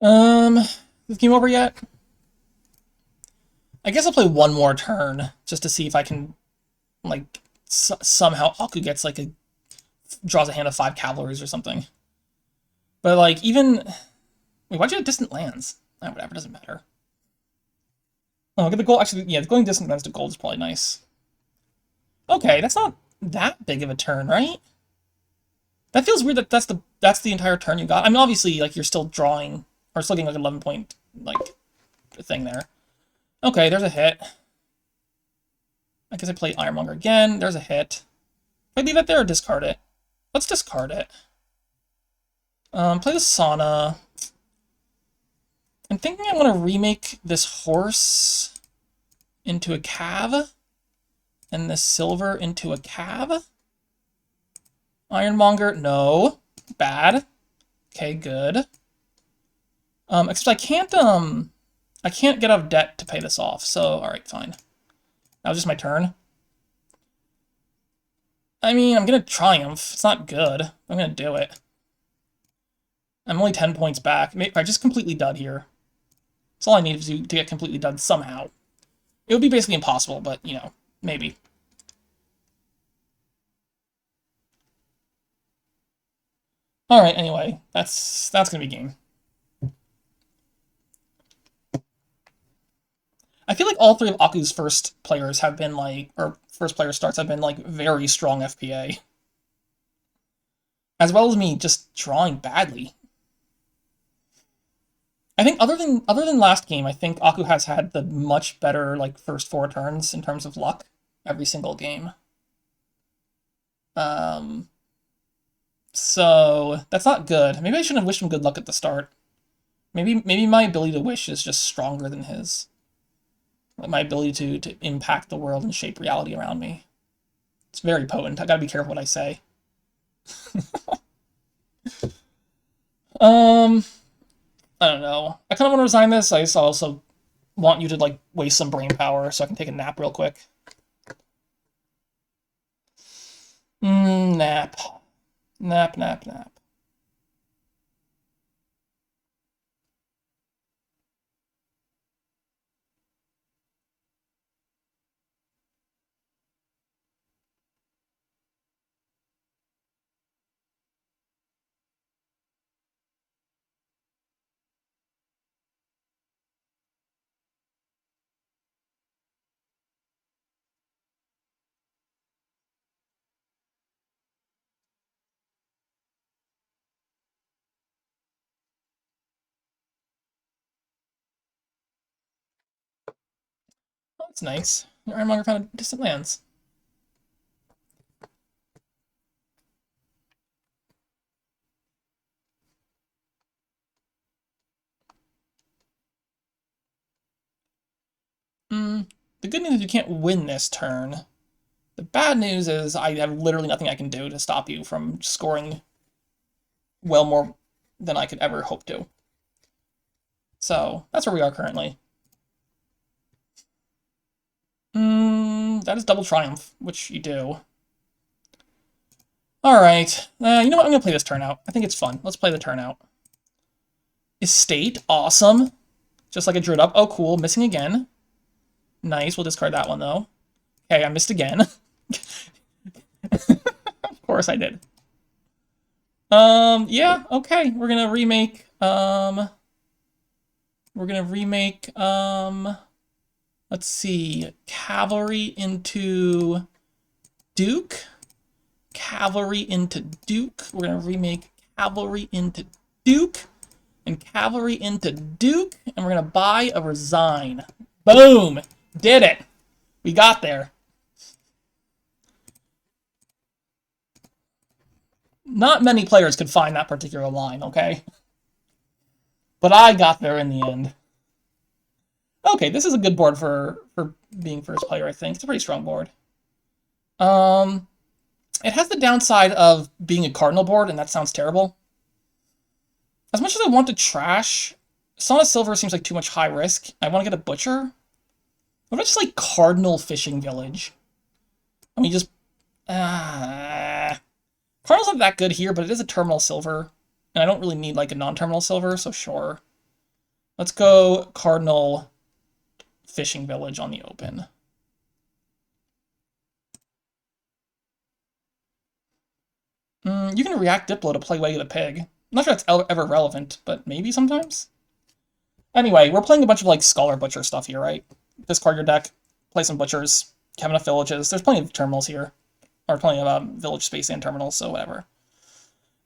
Is the game over yet? I guess I'll play one more turn just to see if I can, like, somehow Aku gets like draws a hand of 5 cavalries or something. But like even wait, why'd you have distant lands? Oh, whatever, doesn't matter. Oh, look at the gold. Actually, yeah, going distant lands to gold is probably nice. Okay, that's not that big of a turn, right? That feels weird that that's the entire turn you got. I mean, obviously, like you're still drawing or still getting like 11 point like thing there. Okay, there's a hit. I guess I play Ironmonger again. There's a hit. I leave it there or discard it? Let's discard it. Play the Sauna. I'm thinking I want to remake this horse into a cav, and this silver into a cav. Ironmonger, no. Bad. Okay, good. Except I can't get out of debt to pay this off, so alright, fine. That was just my turn. I mean, I'm gonna triumph. It's not good. I'm gonna do it. I'm only 10 points back. If I just completely dud here. That's all I need to get completely done somehow. It would be basically impossible, but, you know, maybe. Alright, anyway, that's gonna be game. I feel like all three of Aku's first players have been like, or first player starts have been like very strong FPA. As well as me just drawing badly. I think other than last game, I think Aku has had the much better like first 4 turns in terms of luck every single game. So that's not good. Maybe I shouldn't have wished him good luck at the start. Maybe my ability to wish is just stronger than his. My ability to impact the world and shape reality around me. It's very potent. I gotta be careful what I say. I don't know. I kind of want to resign this. I also want you to, like, waste some brain power so I can take a nap real quick. Nap. Nap, nap, nap. Oh, that's nice. Your Ironmonger found distant lands. The good news is you can't win this turn. The bad news is I have literally nothing I can do to stop you from scoring well more than I could ever hope to. So, that's where we are currently. That is double triumph, which you do. Alright. You know what? I'm gonna play this turnout. I think it's fun. Let's play the turnout. Estate. Awesome. Just like I drew it up. Oh, cool. Missing again. Nice. We'll discard that one, though. Okay, I missed again. Of course I did. Yeah, okay. We're gonna remake, let's see, Cavalry into Duke. Cavalry into Duke. We're gonna remake Cavalry into Duke. And Cavalry into Duke. And we're gonna buy a Resign. Boom! Did it! We got there. Not many players could find that particular line, okay? But I got there in the end. Okay, this is a good board for being first player, I think. It's a pretty strong board. It has the downside of being a cardinal board, and that sounds terrible. As much as I want to trash, Son of Silver seems like too much high risk. I want to get a Butcher. What about just, like, Cardinal Fishing Village? I mean, just... Cardinal's not that good here, but it is a terminal silver. And I don't really need, like, a non-terminal silver, so sure. Let's go Cardinal Fishing Village on the open. You can react Diplo to play Way of the Pig. I'm not sure that's ever relevant, but maybe sometimes? Anyway, we're playing a bunch of, like, Scholar Butcher stuff here, right? Discard your deck, play some Butchers, have enough villages. There's plenty of terminals here. Or plenty of village space and terminals, so whatever.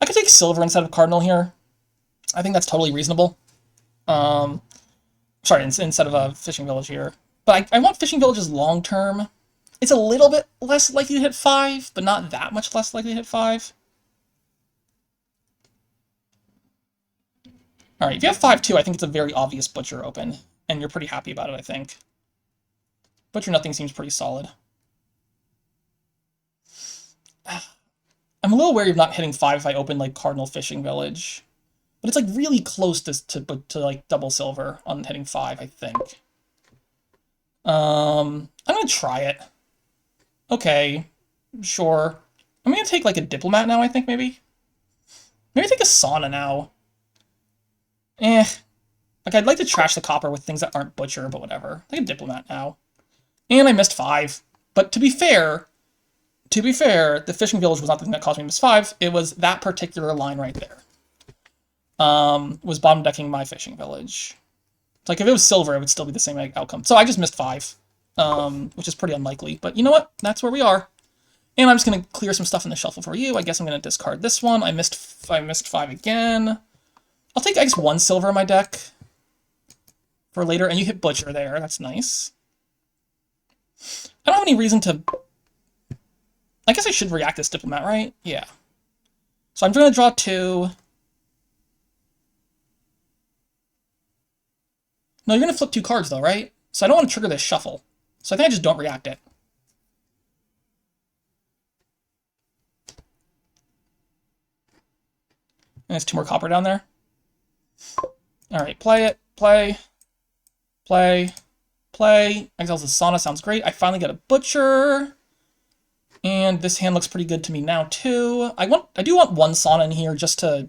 I could take Silver instead of Cardinal here. I think that's totally reasonable. Sorry, instead of a Fishing Village here. But I want Fishing Villages long-term. It's a little bit less likely to hit 5, but not that much less likely to hit 5. Alright, if you have 5-2, I think it's a very obvious Butcher open, and you're pretty happy about it, I think. Butcher nothing seems pretty solid. I'm a little wary of not hitting 5 if I open, like, Cardinal Fishing Village. But it's, like, really close to like, double silver on hitting 5, I think. I'm gonna try it. Okay, sure. I'm gonna take, like, a Diplomat now, I think, maybe? Maybe take a Sauna now. Like, I'd like to trash the copper with things that aren't Butcher, but whatever. Take a Diplomat now. And I missed 5. But to be fair, the Fishing Village was not the thing that caused me to miss 5. It was that particular line right there. Was bottom decking my Fishing Village. It's like, if it was silver, it would still be the same outcome. So I just missed 5, which is pretty unlikely. But you know what? That's where we are. And I'm just going to clear some stuff in the shuffle for you. I guess I'm going to discard this one. I missed 5 again. I'll take, I guess, 1 silver in my deck for later. And you hit Butcher there. That's nice. I don't have any reason to... I guess I should react this Diplomat, right? Yeah. So I'm going to draw 2. No, you're going to flip 2 cards, though, right? So I don't want to trigger this shuffle. So I think I just don't react it. And there's 2 more copper down there. Alright, play it. Play. Play. Play. Exiles the Sauna sounds great. I finally get a Butcher. And this hand looks pretty good to me now, too. I do want 1 Sauna in here just to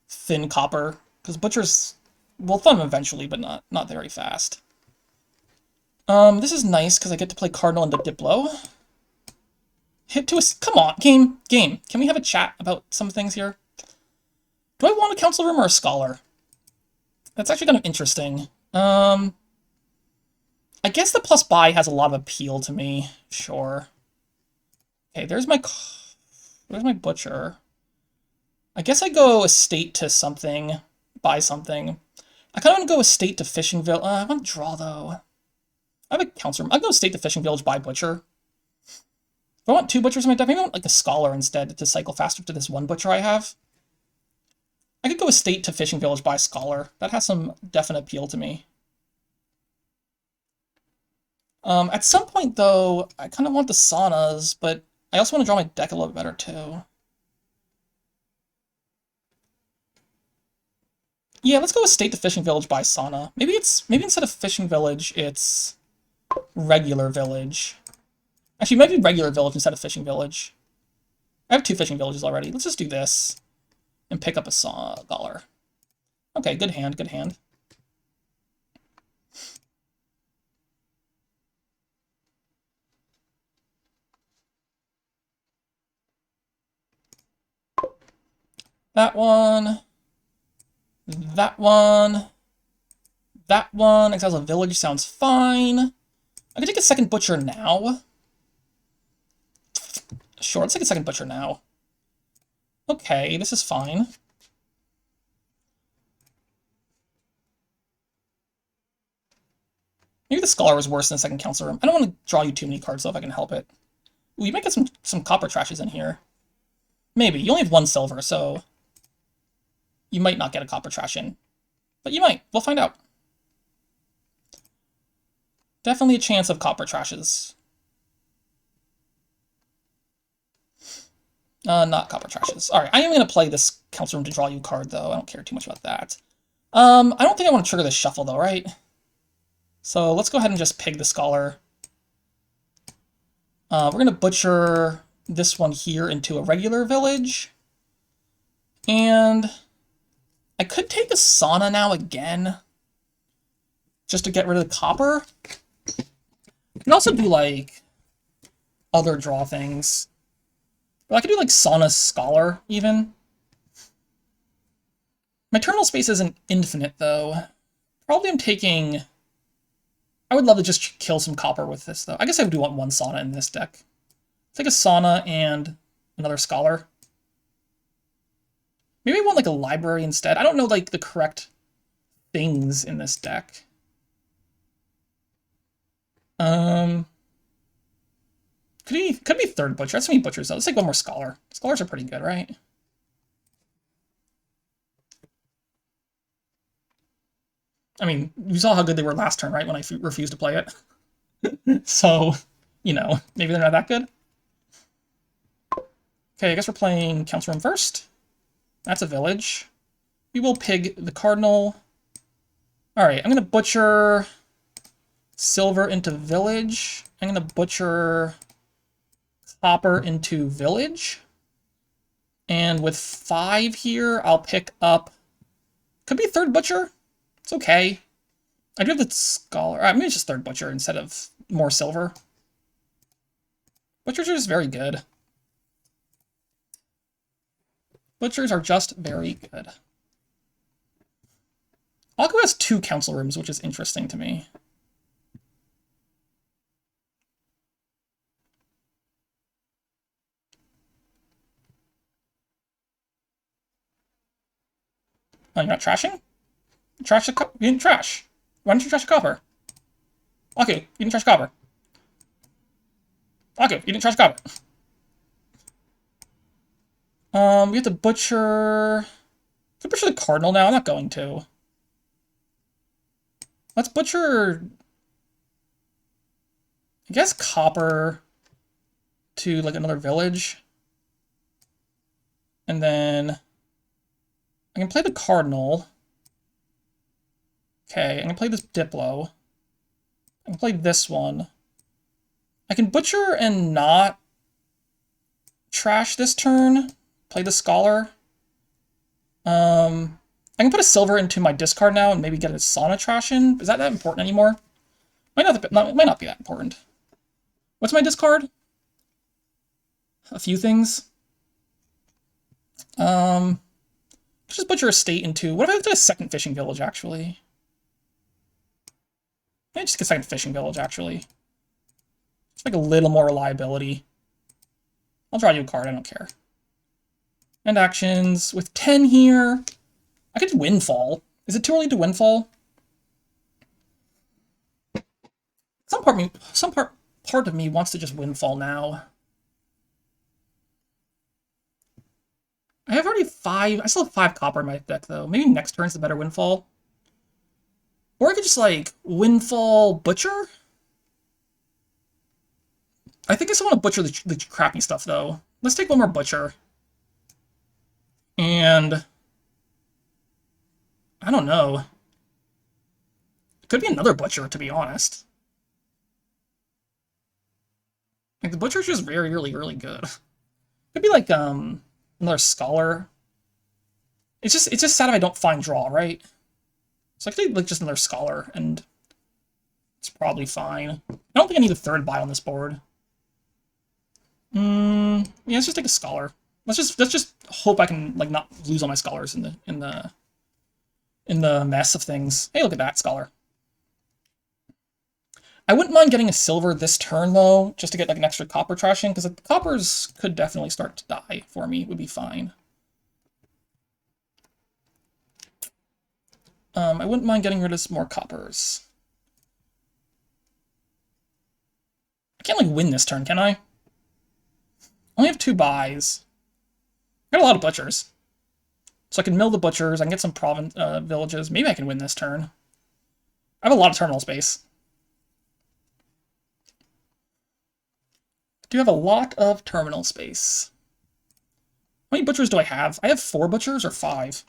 thin copper. Because Butcher's... We'll thumb him eventually, but not very fast. This is nice, because I get to play Cardinal into Diplo. Hit to a... Come on, game. Can we have a chat about some things here? Do I want a Council Room or a Scholar? That's actually kind of interesting. I guess the plus buy has a lot of appeal to me. Sure. Okay, there's my Butcher. I guess I go Estate to something. Buy something. I kind of want to go Estate to Fishing Village. I want to draw, though. I have a Council Room. I'll go Estate to Fishing Village, buy Butcher. If I want 2 Butchers in my deck, maybe I want like a Scholar instead to cycle faster to this 1 Butcher I have. I could go Estate to Fishing Village, buy Scholar. That has some definite appeal to me. At some point, though, I kind of want the Saunas, but I also want to draw my deck a little bit better, too. Yeah, let's go Estate to Fishing Village, buy Sauna. Maybe instead of Fishing Village, it's Regular Village. Actually, maybe Regular Village instead of Fishing Village. I have 2 Fishing Villages already. Let's just do this. And pick up a Scholar. Okay, good hand, good hand. That one. That one. That one. Exiles a village sounds fine. I could take a second Butcher now. Sure, let's take a second Butcher now. Okay, this is fine. Maybe the Scholar was worse than the second Council Room. I don't want to draw you too many cards, though, if I can help it. Ooh, you might get some copper trashes in here. Maybe. You only have 1 silver, so... You might not get a copper trash in. But you might. We'll find out. Definitely a chance of copper trashes. Not copper trashes. Alright, I am going to play this Council Room to draw you a card, though. I don't care too much about that. I don't think I want to trigger this shuffle, though, right? So let's go ahead and just pig the Scholar. We're going to Butcher this one here into a regular village. And I could take a Sauna now again, just to get rid of the copper. I can also do, like, other draw things. But I could do, like, Sauna Scholar, even. My terminal space isn't infinite, though. Probably I'm taking... I would love to just kill some copper with this, though. I guess I do want 1 Sauna in this deck. Take a Sauna and another Scholar. Maybe I want, like, a Library instead. I don't know, like, the correct things in this deck. Could be third butcher. That's gonna be butchers though. Let's take one more scholar. Scholars are pretty good, right? I mean, you saw how good they were last turn, right? When I refused to play it. So, you know, maybe they're not that good. Okay, I guess we're playing Council Room first. That's a village. We will pig the cardinal. Alright, I'm gonna butcher silver into village. I'm gonna butcher copper into village. And with 5 here, I'll pick up... Could be third butcher. It's okay. I do have the scholar. Alright, maybe it's just third butcher instead of more silver. Butchers are just very good. Butchers are just very good. Aku has 2 council rooms, which is interesting to me. Oh, you're not trashing? Trash the you didn't trash. Why didn't you trash the copper? Okay, you didn't trash copper. Okay, you didn't trash copper. We have to butcher... Can I butcher the cardinal now? I'm not going to. Let's butcher... I guess copper to, like, another village. And then... I can play the cardinal. Okay, I'm gonna play this Diplo. I can play this one. I can butcher and not trash this turn. Play the scholar. I can put a silver into my discard now and maybe get a sauna trash in. Is that important anymore? Might not be that important. What's my discard? A few things. Just butcher a state into... What if I did a second fishing village, actually? Maybe just get a second fishing village, actually. Just like a little more reliability. I'll draw you a card, I don't care. End actions. With 10 here, I could Windfall. Is it too early to Windfall? Some part of me wants to just Windfall now. I have already 5... I still have 5 copper in my deck, though. Maybe next turn's the better Windfall. Or I could just, like, Windfall Butcher? I think I still want to butcher the crappy stuff, though. Let's take one more Butcher. And... I don't know. It could be another Butcher, to be honest. Like, the Butcher's just very, really, really good. Could be, like, another Scholar. It's just sad if I don't find draw, right? So I could take, like, just another Scholar, and it's probably fine. I don't think I need a third buy on this board. Yeah, let's just take a Scholar. Let's just hope I can, like, not lose all my Scholars in the mess of things. Hey, look at that, Scholar. I wouldn't mind getting a silver this turn, though, just to get, like, an extra copper trashing, because the coppers could definitely start to die for me. It would be fine. I wouldn't mind getting rid of some more coppers. I can't, like, win this turn, can I? I only have 2 buys. I got a lot of butchers. So I can mill the butchers, I can get some villages. Maybe I can win this turn. I have a lot of terminal space. I do have a lot of terminal space. How many butchers do I have? I have 4 butchers or 5?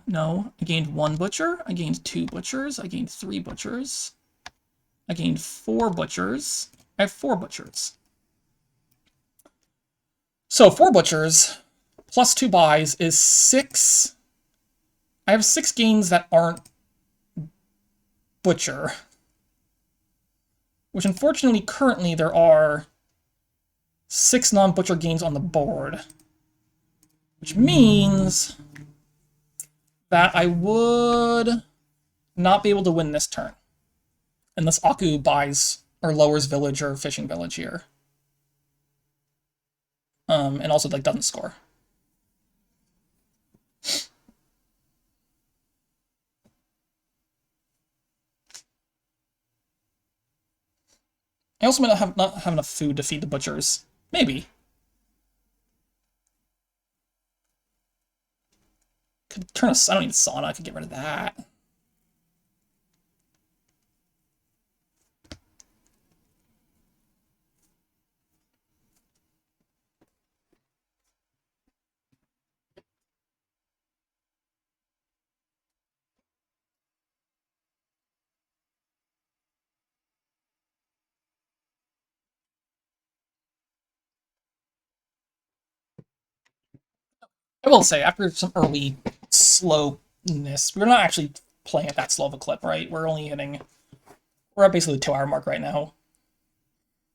No. I gained 1 butcher. I gained 2 butchers. I gained 3 butchers. I gained 4 butchers. I have 4 butchers. So 4 butchers plus 2 buys is 6. I have 6 gains that aren't butcher. Which unfortunately currently there are 6 non-butcher gains on the board. Which means that I would not be able to win this turn. Unless Aku buys or lowers village or fishing village here. And also, like, doesn't score. I also might not have enough food to feed the butchers. Maybe. Could turn a... I don't need a sauna. I could get rid of that. I will say, after some early slowness, we're not actually playing at that slow of a clip, right? We're only hitting... We're at basically the 2-hour mark right now.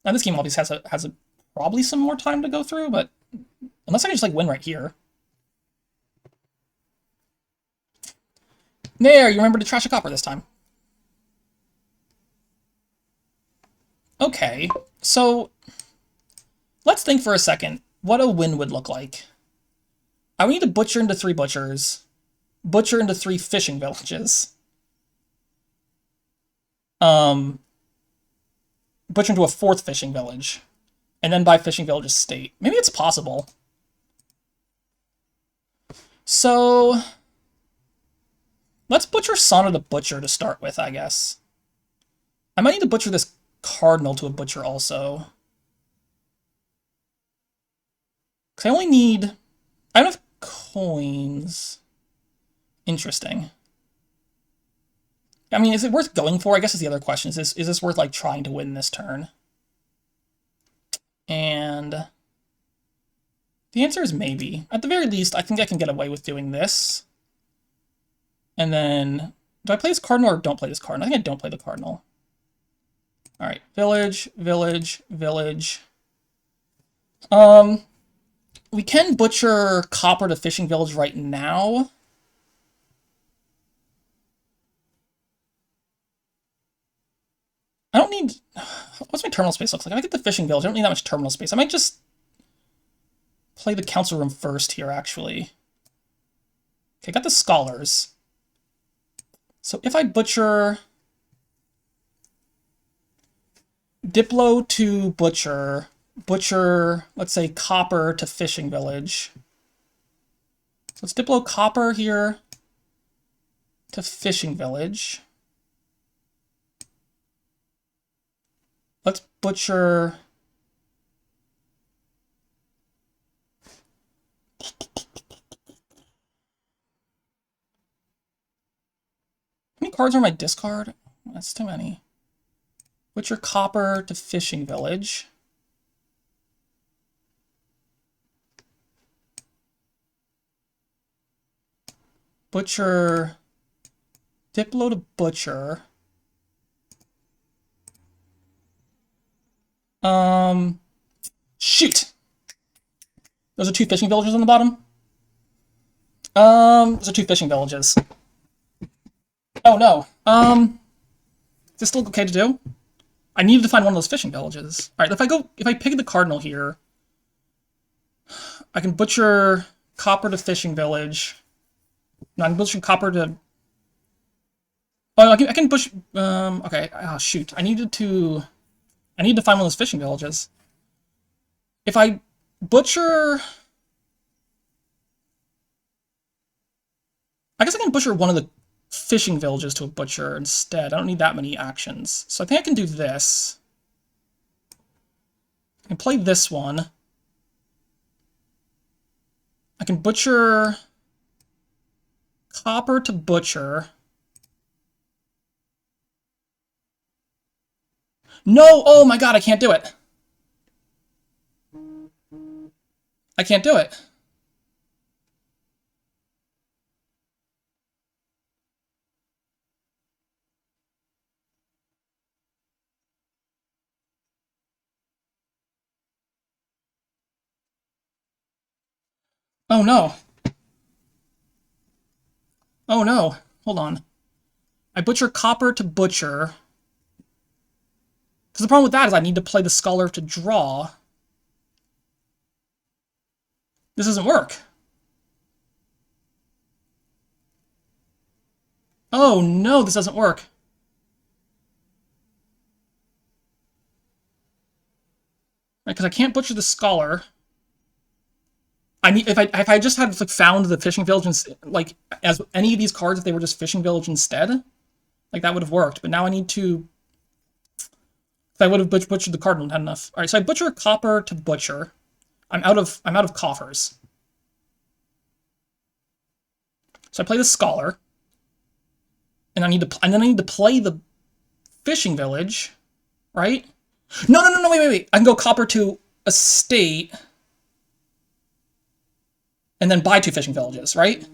Now this game obviously has probably some more time to go through, but unless I can just like win right here. There, you remember to trash a copper this time. Okay, so let's think for a second what a win would look like. I would need to butcher into 3 butchers, butcher into 3 fishing villages, butcher into a 4th fishing village, and then buy fishing villages state. Maybe it's possible. So let's butcher Sauna the Butcher to start with, I guess. I might need to butcher this Cardinal to a butcher also. Because I only need... I don't have coins. Interesting. I mean, is it worth going for? I guess is the other question. Is this worth, like, trying to win this turn? And the answer is maybe. At the very least, I think I can get away with doing this. And then... Do I play this Cardinal or don't play this Cardinal? I think I don't play the Cardinal. Alright, village, village, village. We can butcher copper to fishing village right now. I don't need... What's my terminal space looks like? I might get the fishing village. I don't need that much terminal space. I might just play the council room first here, actually. Okay, got the scholars. So if I butcher... Diplo to butcher... Butcher, let's say, copper to fishing village. So let's Diplo copper here to fishing village. Let's butcher... How many cards are in my discard? That's too many. Butcher copper to fishing village. Butcher, Diplo to butcher. Shoot! Those are 2 fishing villages on the bottom? Those are 2 fishing villages. Oh no. Is this still okay to do? I needed to find one of those fishing villages. Alright, if I pick the Cardinal here, I can butcher copper to fishing village. No, I'm butchering copper to... Oh, I can butcher... okay. Oh, shoot. I need to find one of those fishing villages. If I butcher... I guess I can butcher one of the fishing villages to a butcher instead. I don't need that many actions. So I think I can do this. I can play this one. I can butcher... Copper to butcher. No! Oh my god, I can't do it. I can't do it. Oh no. Oh no. Hold on. I butcher copper to butcher. Because the problem with that is I need to play the scholar to draw. This doesn't work. Oh no, this doesn't work. Because I can't butcher the scholar. I need if I just had like found the fishing village and like as any of these cards, if they were just fishing village instead, like that would have worked. But now I need to. I would have butchered the cardinal and had enough. All right, so I butcher copper to butcher. I'm out of coffers. So I play the scholar, and then I need to play the fishing village, right? No, wait. I can go copper to estate, and then buy 2 fishing villages, right?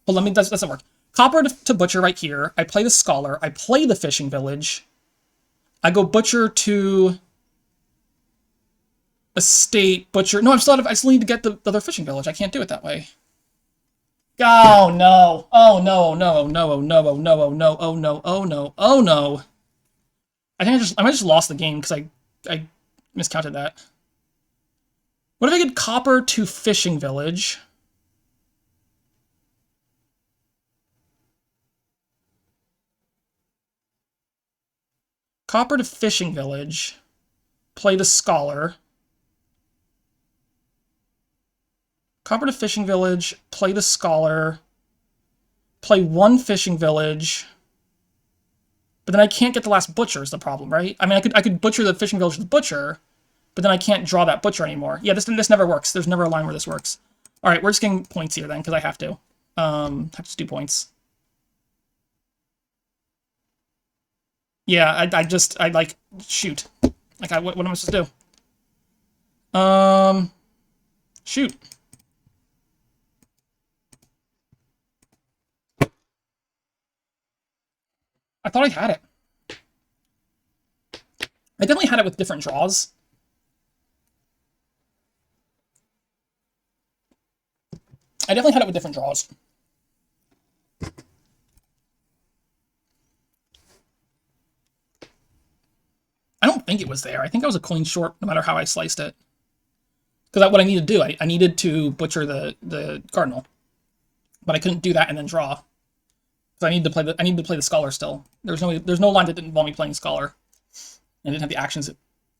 Well, that doesn't work. Copper to butcher right here. I play the scholar. I play the fishing village. I go butcher to estate, butcher. No, I still need to get the other fishing village. I can't do it that way. Oh no! Oh no! No! No! Oh no! Oh no! Oh no! Oh no! Oh no! Oh no! I think I might just lost the game because I miscounted that. What if I get copper to fishing village? Copper to fishing village. Play the scholar. Copper to fishing village. Play the scholar. Play 1 fishing village. But then I can't get the last butcher is the problem, right? I mean, I could butcher the fishing village with the butcher, but then I can't draw that butcher anymore. Yeah, this never works. There's never a line where this works. All right, we're just getting points here then, because I have to. Have to just do points. Yeah, I like, shoot. Like, what am I supposed to do? Shoot. I thought I had it. I definitely had it with different draws. I definitely had it with different draws. I don't think it was there. I think I was a coin short no matter how I sliced it. Because what I needed to do, I needed to butcher the cardinal. But I couldn't do that and then draw. Because I needed to play the scholar still. There's no line that didn't involve me playing scholar. And I didn't have the actions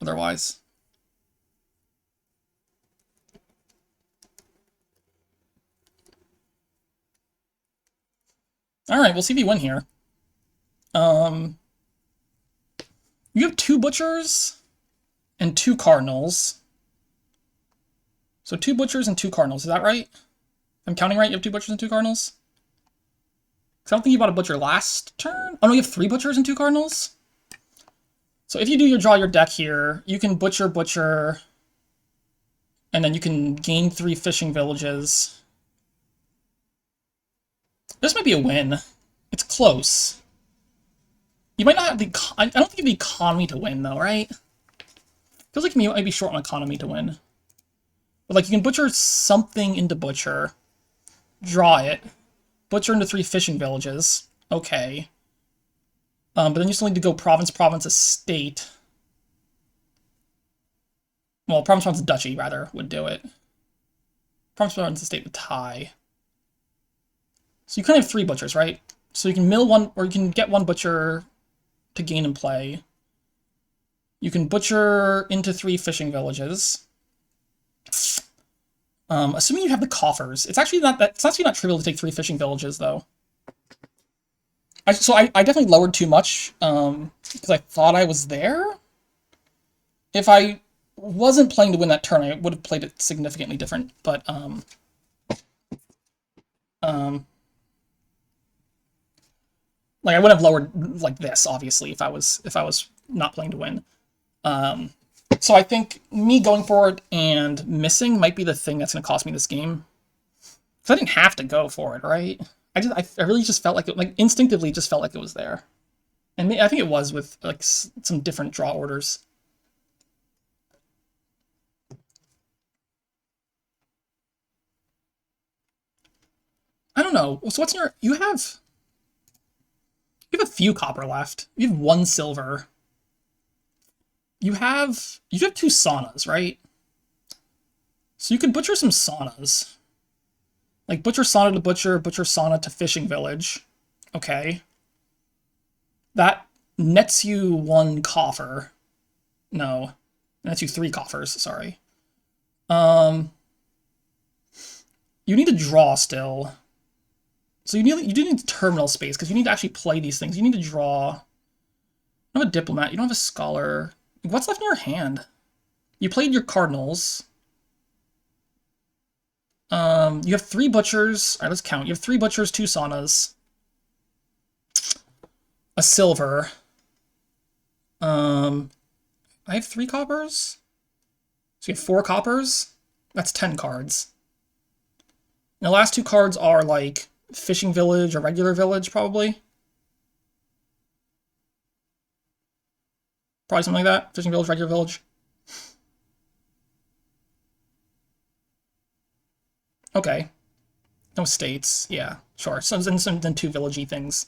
otherwise. Alright, we'll see if you win here. You have 2 butchers and 2 cardinals. So 2 butchers and 2 cardinals, is that right? If I'm counting right, you have 2 butchers and 2 cardinals? Because I don't think you bought a butcher last turn. Oh no, you have 3 butchers and 2 cardinals? So if you draw your deck here, you can butcher, and then you can gain 3 fishing villages. This might be a win. It's close. You might not have the... I don't think you have the economy to win, though, right? Feels like you might be short on economy to win. But, like, you can butcher something into butcher. Draw it. Butcher into 3 fishing villages. Okay. But then you still need to go province, estate. Well, province, duchy, rather, would do it. Province, estate would tie. So you kind of have 3 butchers, right? So you can mill 1, or you can get 1 butcher to gain and play. You can butcher into 3 fishing villages. Assuming you have the coffers. It's actually not trivial to take 3 fishing villages, though. So I definitely lowered too much, because I thought I was there. If I wasn't playing to win that turn, I would have played it significantly different, but, like, I would have lowered like this, obviously, if I was not playing to win. So I think me going for it and missing might be the thing that's going to cost me this game. Because I didn't have to go for it, right? I really just felt like it, like, instinctively just felt like it was there. And I think it was with, like, some different draw orders. I don't know. So what's in your... You have a few copper left. You have 1 silver. You have 2 saunas, right? So you could butcher some saunas. Like, butcher sauna to butcher sauna to fishing village. Okay. That nets you 1 coffer. No. That's you 3 coffers, sorry. You need to draw still. So you do need terminal space, because you need to actually play these things. You need to draw. You don't have a diplomat, you don't have a scholar. What's left in your hand? You played your cardinals. You have 3 butchers. Alright, let's count. You have 3 butchers, 2 saunas. A silver. I have 3 coppers? So you have 4 coppers? That's 10 cards. And the last 2 cards are, like, fishing village or regular village, probably. Probably something like that. Fishing village, regular village. Okay. No states. Yeah, sure. So then 2 villagey things.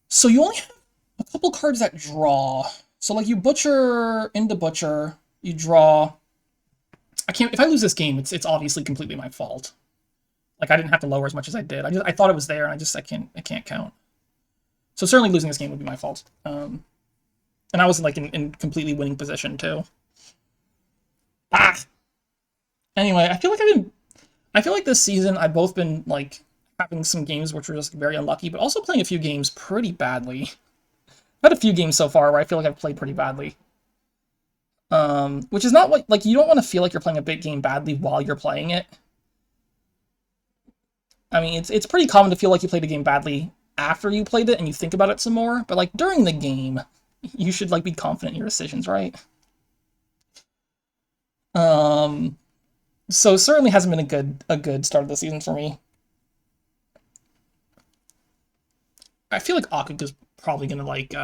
So you only have a couple cards that draw. So like you butcher into butcher, you draw. I can't. If I lose this game, it's obviously completely my fault. Like I didn't have to lower as much as I did. I thought it was there, and I can't count. So certainly losing this game would be my fault. And I was like in completely winning position too. Ah. Anyway, I feel like this season I've both been like having some games which were just very unlucky, but also playing a few games pretty badly. I've had a few games so far where I feel like I've played pretty badly. Which is not what, like, you don't want to feel like you're playing a big game badly while you're playing it. I mean, it's pretty common to feel like you played a game badly after you played it and you think about it some more, but like during the game, you should like be confident in your decisions, right? So certainly hasn't been a good start of the season for me. I feel like Akuka's probably gonna like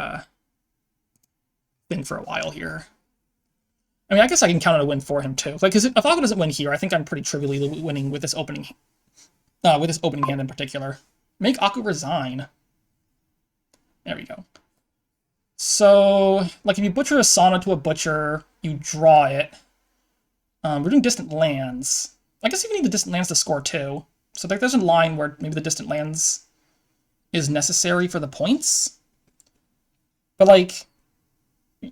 win for a while here. I mean, I guess I can count on a win for him too. Like, because if Aku doesn't win here, I think I'm pretty trivially winning with this opening hand in particular. Make Aku resign. There we go. So, like, if you butcher a sauna to a butcher, you draw it. We're doing distant lands. I guess you need the distant lands to score too. So like, there's a line where maybe the distant lands is necessary for the points. But like,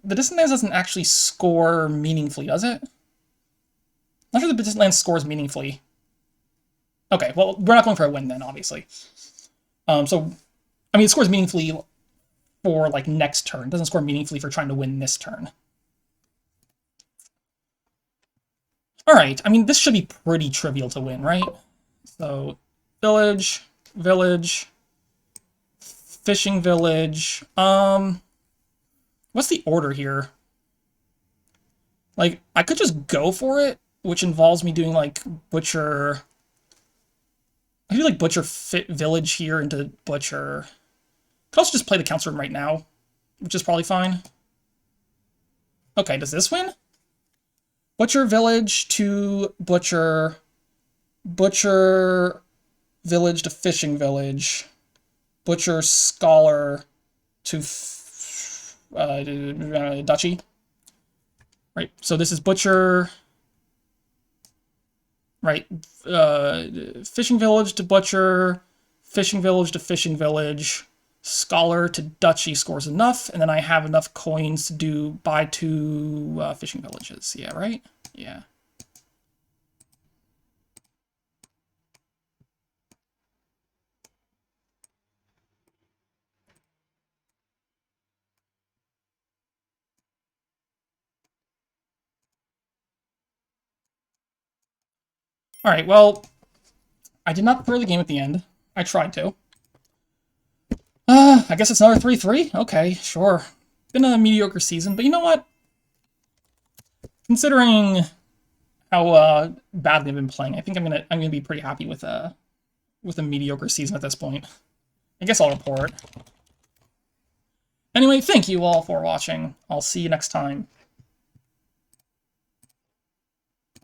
the distant lands doesn't actually score meaningfully, does it? Not sure the distant lands scores meaningfully. Okay, well, we're not going for a win then, obviously. So, I mean, it scores meaningfully for, like, next turn. It doesn't score meaningfully for trying to win this turn. Alright, I mean, this should be pretty trivial to win, right? So, village, fishing village, what's the order here? Like, I could just go for it, which involves me doing, like, butcher... I do, like, butcher fit village here into butcher. Could also just play the council room right now, which is probably fine. Okay, does this win? Butcher village to butcher, butcher village to fishing village, butcher scholar to duchy. Right, so this is butcher, right, fishing village to butcher, fishing village to fishing village, scholar to duchy scores enough, and then I have enough coins to buy 2 fishing villages. Yeah, right? Yeah. Alright, well, I did not throw the game at the end. I tried to. I guess it's another 3-3? Okay, sure. Been a mediocre season, but you know what? Considering how badly I've been playing, I think I'm gonna be pretty happy with a mediocre season at this point. I guess I'll report. Anyway, thank you all for watching. I'll see you next time.